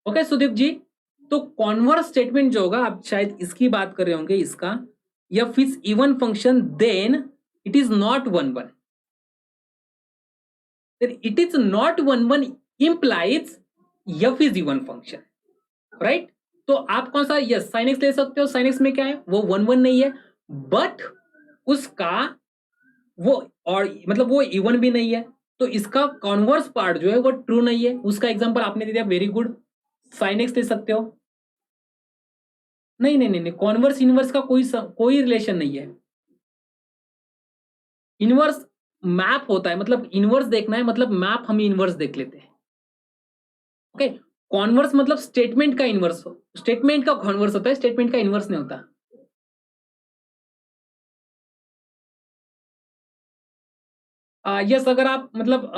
Okay Sudeep ji, तो कॉन्वर्स स्टेटमेंट जो होगा, आप शायद इसकी बात कर रहे होंगे, इसका, f is even function then it is not 1 1, it is not 1 1 implies f is even function, right? तो आप कौन सा, यस साइन एक्स ले सकते हो, साइन एक्स में क्या है, वो 1 1 नहीं है, बट उसका वो, और मतलब वो इवन भी नहीं है, तो इसका कॉन्वर्स पार्ट जो है वो ट्रू नहीं है। उसका एग्जांपल आपने दे दिया, वेरी गुड, साइन एक्स ले सकते हो। नहीं नहीं नहीं, कॉन्वर्स इनवर्स का कोई रिलेशन नहीं है। इनवर्स मैप होता है, मतलब इनवर्स देखना है, मतलब मैप हम इनवर्स देख लेते हैं। ओके, कॉन्वर्स मतलब स्टेटमेंट का इनवर्स, स्टेटमेंट का कॉन्वर्स होता है, स्टेटमेंट का इनवर्स नहीं होता। यस, अगर आप मतलब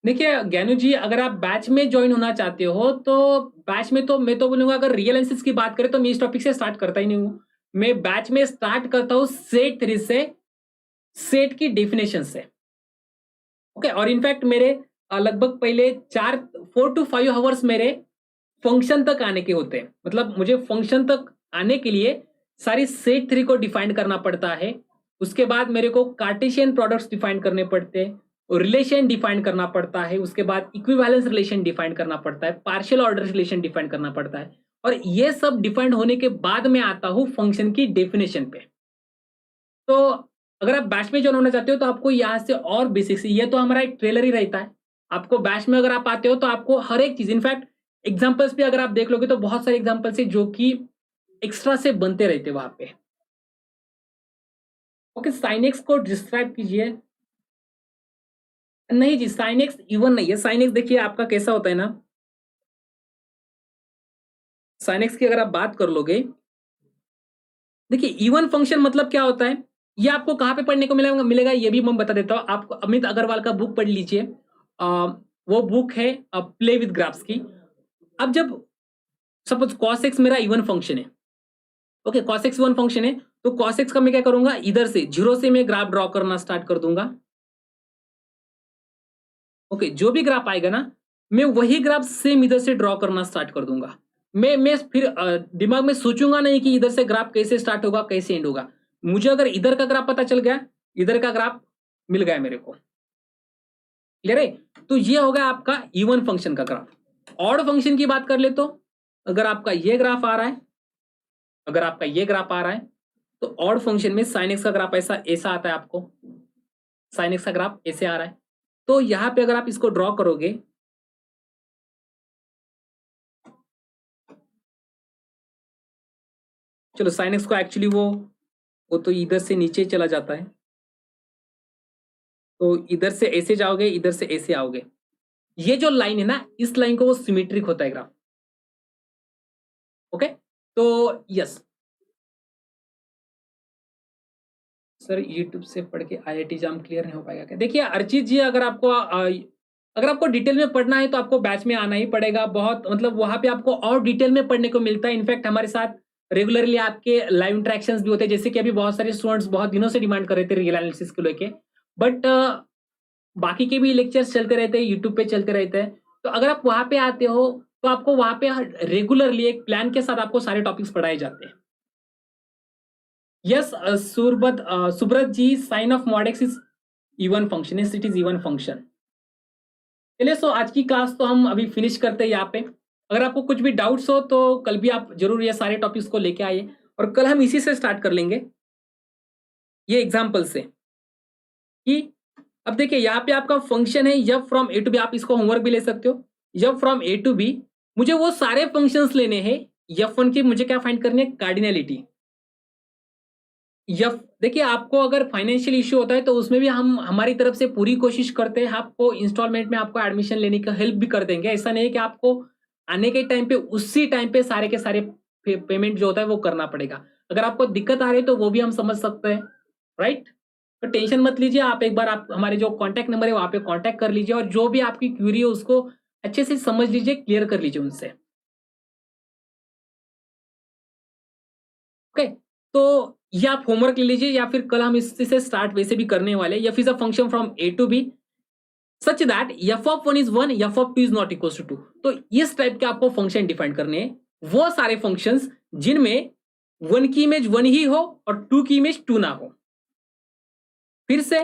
देखिए ज्ञानू जी, अगर आप बैच में ज्वाइन होना चाहते हो तो बैच में तो मैं तो बोलूंगा, अगर रियल एनालिसिस की बात करें तो मैं इस टॉपिक से स्टार्ट करता ही नहीं हूँ। मैं बैच में स्टार्ट करता हूँ सेट थ्री से, सेट की डेफिनेशन से। ओके, और इनफैक्ट मेरे लगभग पहले 4 to 5 आवर्स मेरे फंक्शन तक आने के होते हैं, मतलब मुझे फंक्शन तक आने के लिए सारी सेट थ्री को डिफाइन करना पड़ता है। उसके बाद मेरे को कार्टेशियन प्रोडक्ट्स डिफाइन करने पड़ते हैं, रिलेशन डिफाइन करना पड़ता है, उसके बाद इक्विवेलेंस रिलेशन डिफाइन करना पड़ता है, पार्शियल ऑर्डर रिलेशन डिफाइन करना पड़ता है, और ये सब डिफाइंड होने के बाद मैं आता हूं फंक्शन की डेफिनेशन पे। तो अगर आप बैच में ज्वाइन होना चाहते हो तो आपको यहाँ से और बेसिक्स, ये तो हमारा एक ट्रेलर ही रहता है। आपको बैच में अगर आप आते हो तो आपको हर एक चीज, इनफैक्ट एग्जाम्पल्स भी अगर आप देख लोगे तो बहुत सारे एग्जाम्पल्स है जो कि एक्स्ट्रा से बनते रहते वहां पे। ओके, साइन एक्स को डिस्क्राइब कीजिए। नहीं जी, साइन एक्स इवन नहीं है। साइन एक्स देखिए आपका कैसा होता है ना, साइन एक्स की अगर आप बात कर लोगे, देखिए इवन फंक्शन मतलब क्या होता है, ये आपको कहाँ पे पढ़ने को मिलेगा ये भी मैं बता देता हूँ आपको। अमित अग्रवाल का बुक पढ़ लीजिए, वो बुक है प्ले विद ग्राफ्स की। अब जब सपोज कॉस एक्स मेरा इवन फंक्शन है, okay cos x even function है, तो कॉस एक्स का मैं क्या करूंगा, इधर से जीरो से मैं ग्राफ ड्रॉ करना स्टार्ट कर दूंगा। ओके, जो भी ग्राफ आएगा ना, मैं वही ग्राफ सेम इधर से ड्रॉ करना स्टार्ट कर दूंगा। मैं फिर दिमाग में सोचूंगा नहीं कि इधर से ग्राफ कैसे स्टार्ट होगा कैसे एंड होगा। मुझे अगर इधर का ग्राफ पता चल गया, इधर का ग्राफ मिल गया मेरे को, क्लियर है? तो ये हो गया आपका इवन फंक्शन का ग्राफ। ऑड फंक्शन की बात कर ले तो अगर आपका ये ग्राफ आ रहा है, अगर आपका ये ग्राफ आ रहा है तो ऑड फंक्शन में साइन एक्स का ग्राफ ऐसा ऐसा आता है, आपको साइन एक्स का ग्राफ ऐसे आ रहा है। तो यहां पे अगर आप इसको ड्रॉ करोगे, चलो साइन एक्स को एक्चुअली वो तो इधर से नीचे चला जाता है, तो इधर से ऐसे जाओगे, इधर से ऐसे आओगे। ये जो लाइन है ना, इस लाइन को वो सिमेट्रिक होता है ग्राफ। ओके, तो यस सर, यूट्यूब से पढ़ के आईआईटी एग्जाम क्लियर नहीं हो पाएगा क्या? देखिए अर्चित जी, अगर आपको डिटेल में पढ़ना है तो आपको बैच में आना ही पड़ेगा। बहुत मतलब वहां पे आपको और डिटेल में पढ़ने को मिलता है। इनफैक्ट हमारे साथ रेगुलरली आपके लाइव इंटरेक्शंस भी होते हैं, जैसे कि अभी बहुत सारे स्टूडेंट्स बहुत दिनों से डिमांड कर रहे थे रियल एनालिसिस को लेके, बट बाकी के भी लेक्चर्स चलते रहते हैं, यूट्यूब पे चलते रहते हैं। तो अगर आप वहां पे आते हो तो आपको वहां पे रेगुलरली एक प्लान के साथ आपको सारे टॉपिक्स पढ़ाए जाते हैं। Yes Subrata ji, sine of mod x is even function, it is even function. चलिए, सो आज की क्लास तो हम अभी फिनिश करते हैं यहाँ पे। अगर आपको कुछ भी डाउट्स हो तो कल भी आप जरूर ये सारे टॉपिक्स को लेके आइए, और कल हम इसी से स्टार्ट कर लेंगे, ये एग्जाम्पल से। कि अब देखिए यहाँ पे आपका फंक्शन है f from A to B, आप इसको होमवर्क भी ले सकते हो। F from A to B, मुझे वो सारे फंक्शंस लेने हैं। F1 की मुझे क्या फाइंड करनी है? कार्डिनलिटी। यफ देखिए, आपको अगर फाइनेंशियल इश्यू होता है तो उसमें भी हम हमारी तरफ से पूरी कोशिश करते हैं, आपको इंस्टॉलमेंट में आपको एडमिशन लेने का हेल्प भी कर देंगे। ऐसा नहीं है कि आपको आने के टाइम पे उसी टाइम पे सारे के सारे पेमेंट जो होता है वो करना पड़ेगा। अगर आपको दिक्कत आ रही है तो वो भी हम समझ सकते हैं, राइट? तो टेंशन मत लीजिए, आप एक बार आप हमारे जो कॉन्टैक्ट नंबर है वहां पे कॉन्टैक्ट कर लीजिए, और जो भी आपकी क्यूरी है उसको अच्छे से समझ लीजिए, क्लियर कर लीजिए उनसे। ओके, तो ये आप होमवर्क ले लीजिए, या फिर कल हम इससे स्टार्ट वैसे भी करने वाले। F is a function from A to B such that f of 1 is 1, f of 2 is not equal to 2। तो इस टाइप के आपको फंक्शन डिफाइन करने हैं, वो सारे फंक्शंस जिनमें 1 की इमेज 1 ही हो और 2 की इमेज 2 ना हो। फिर से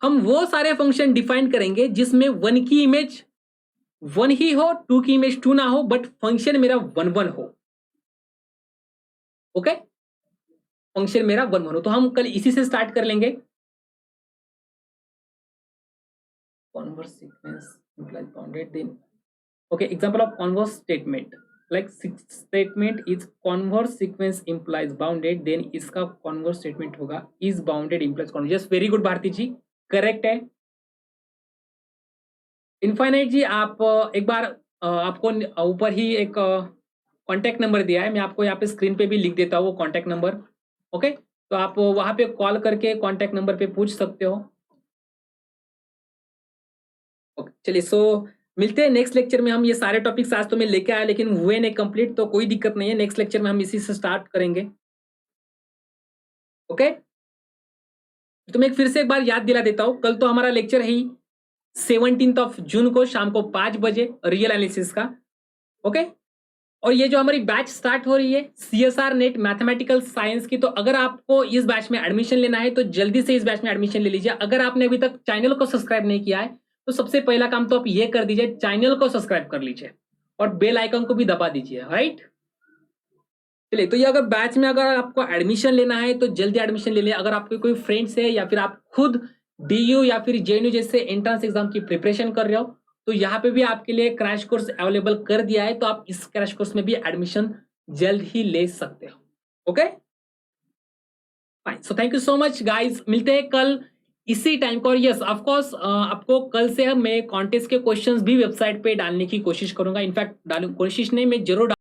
हम वो सारे फंक्शन डिफाइन करेंगे जिसमें 1 की इमेज 1 ही हो, 2 की इमेज 2 ना हो, बट फंक्शन मेरा 1 1 हो। ओके, फंक्शन मेरा 1 1 हो। तो हम कल इसी से स्टार्ट कर लेंगे। Converse sequence implies bounded, then okay, example of converse statement, like statement is converse sequence implies bounded, then इसका converse statement होगा is bounded implies converse। yes, very good Bharati ji, correct है। इनफाइनाइट जी, आप एक बार आपको ऊपर ही एक कॉन्टैक्ट नंबर दिया है, मैं आपको यहाँ पे स्क्रीन पे भी लिख देता हूँ वो कॉन्टैक्ट नंबर। ओके, तो आप वहां पे कॉल करके कॉन्टैक्ट नंबर पे पूछ सकते हो। ओके, चलिए, सो मिलते हैं नेक्स्ट लेक्चर में। हम ये सारे टॉपिक्स आज तो मैं लेके आया लेकिन हुए नहीं कंप्लीट, तो कोई दिक्कत नहीं है, नेक्स्ट लेक्चर में हम इसी से स्टार्ट करेंगे। ओके, तो मैं फिर से एक बार याद दिला देता हूँ, कल तो हमारा लेक्चर है ही 17 जून को शाम को 5 बजे रियल एनालिसिस का। ओके, और ये जो हमारी बैच स्टार्ट हो रही है CSR नेट मैथमेटिकल साइंस की, तो अगर आपको इस बैच में एडमिशन लेना है तो जल्दी से इस बैच में एडमिशन ले लीजिए। अगर आपने अभी तक चैनल को सब्सक्राइब नहीं किया है तो सबसे पहला काम तो आप ये कर दीजिए, चैनल को सब्सक्राइब कर लीजिए और बेल आइकन को भी दबा दीजिए, राइट? चलिए, तो ये अगर बैच में अगर आपको एडमिशन लेना है तो जल्दी एडमिशन ले लें। अगर आपके कोई फ्रेंड्स है या फिर आप खुद DU या फिर JNU जैसे एंट्रेंस एग्जाम की प्रिपरेशन कर रहे हो तो यहाँ पे भी आपके लिए क्रैश कोर्स अवेलेबल कर दिया है, तो आप इस क्रैश कोर्स में भी एडमिशन जल्द ही ले सकते हो। Okay, fine, so thank you so much guys, मिलते हैं कल इसी टाइम को। और यस, ऑफ कोर्स आपको कल से मैं कॉन्टेस्ट के क्वेश्चंस भी वेबसाइट पे डालने की कोशिश करूंगा। इनफैक्ट कोशिश नहीं, मैं जरूर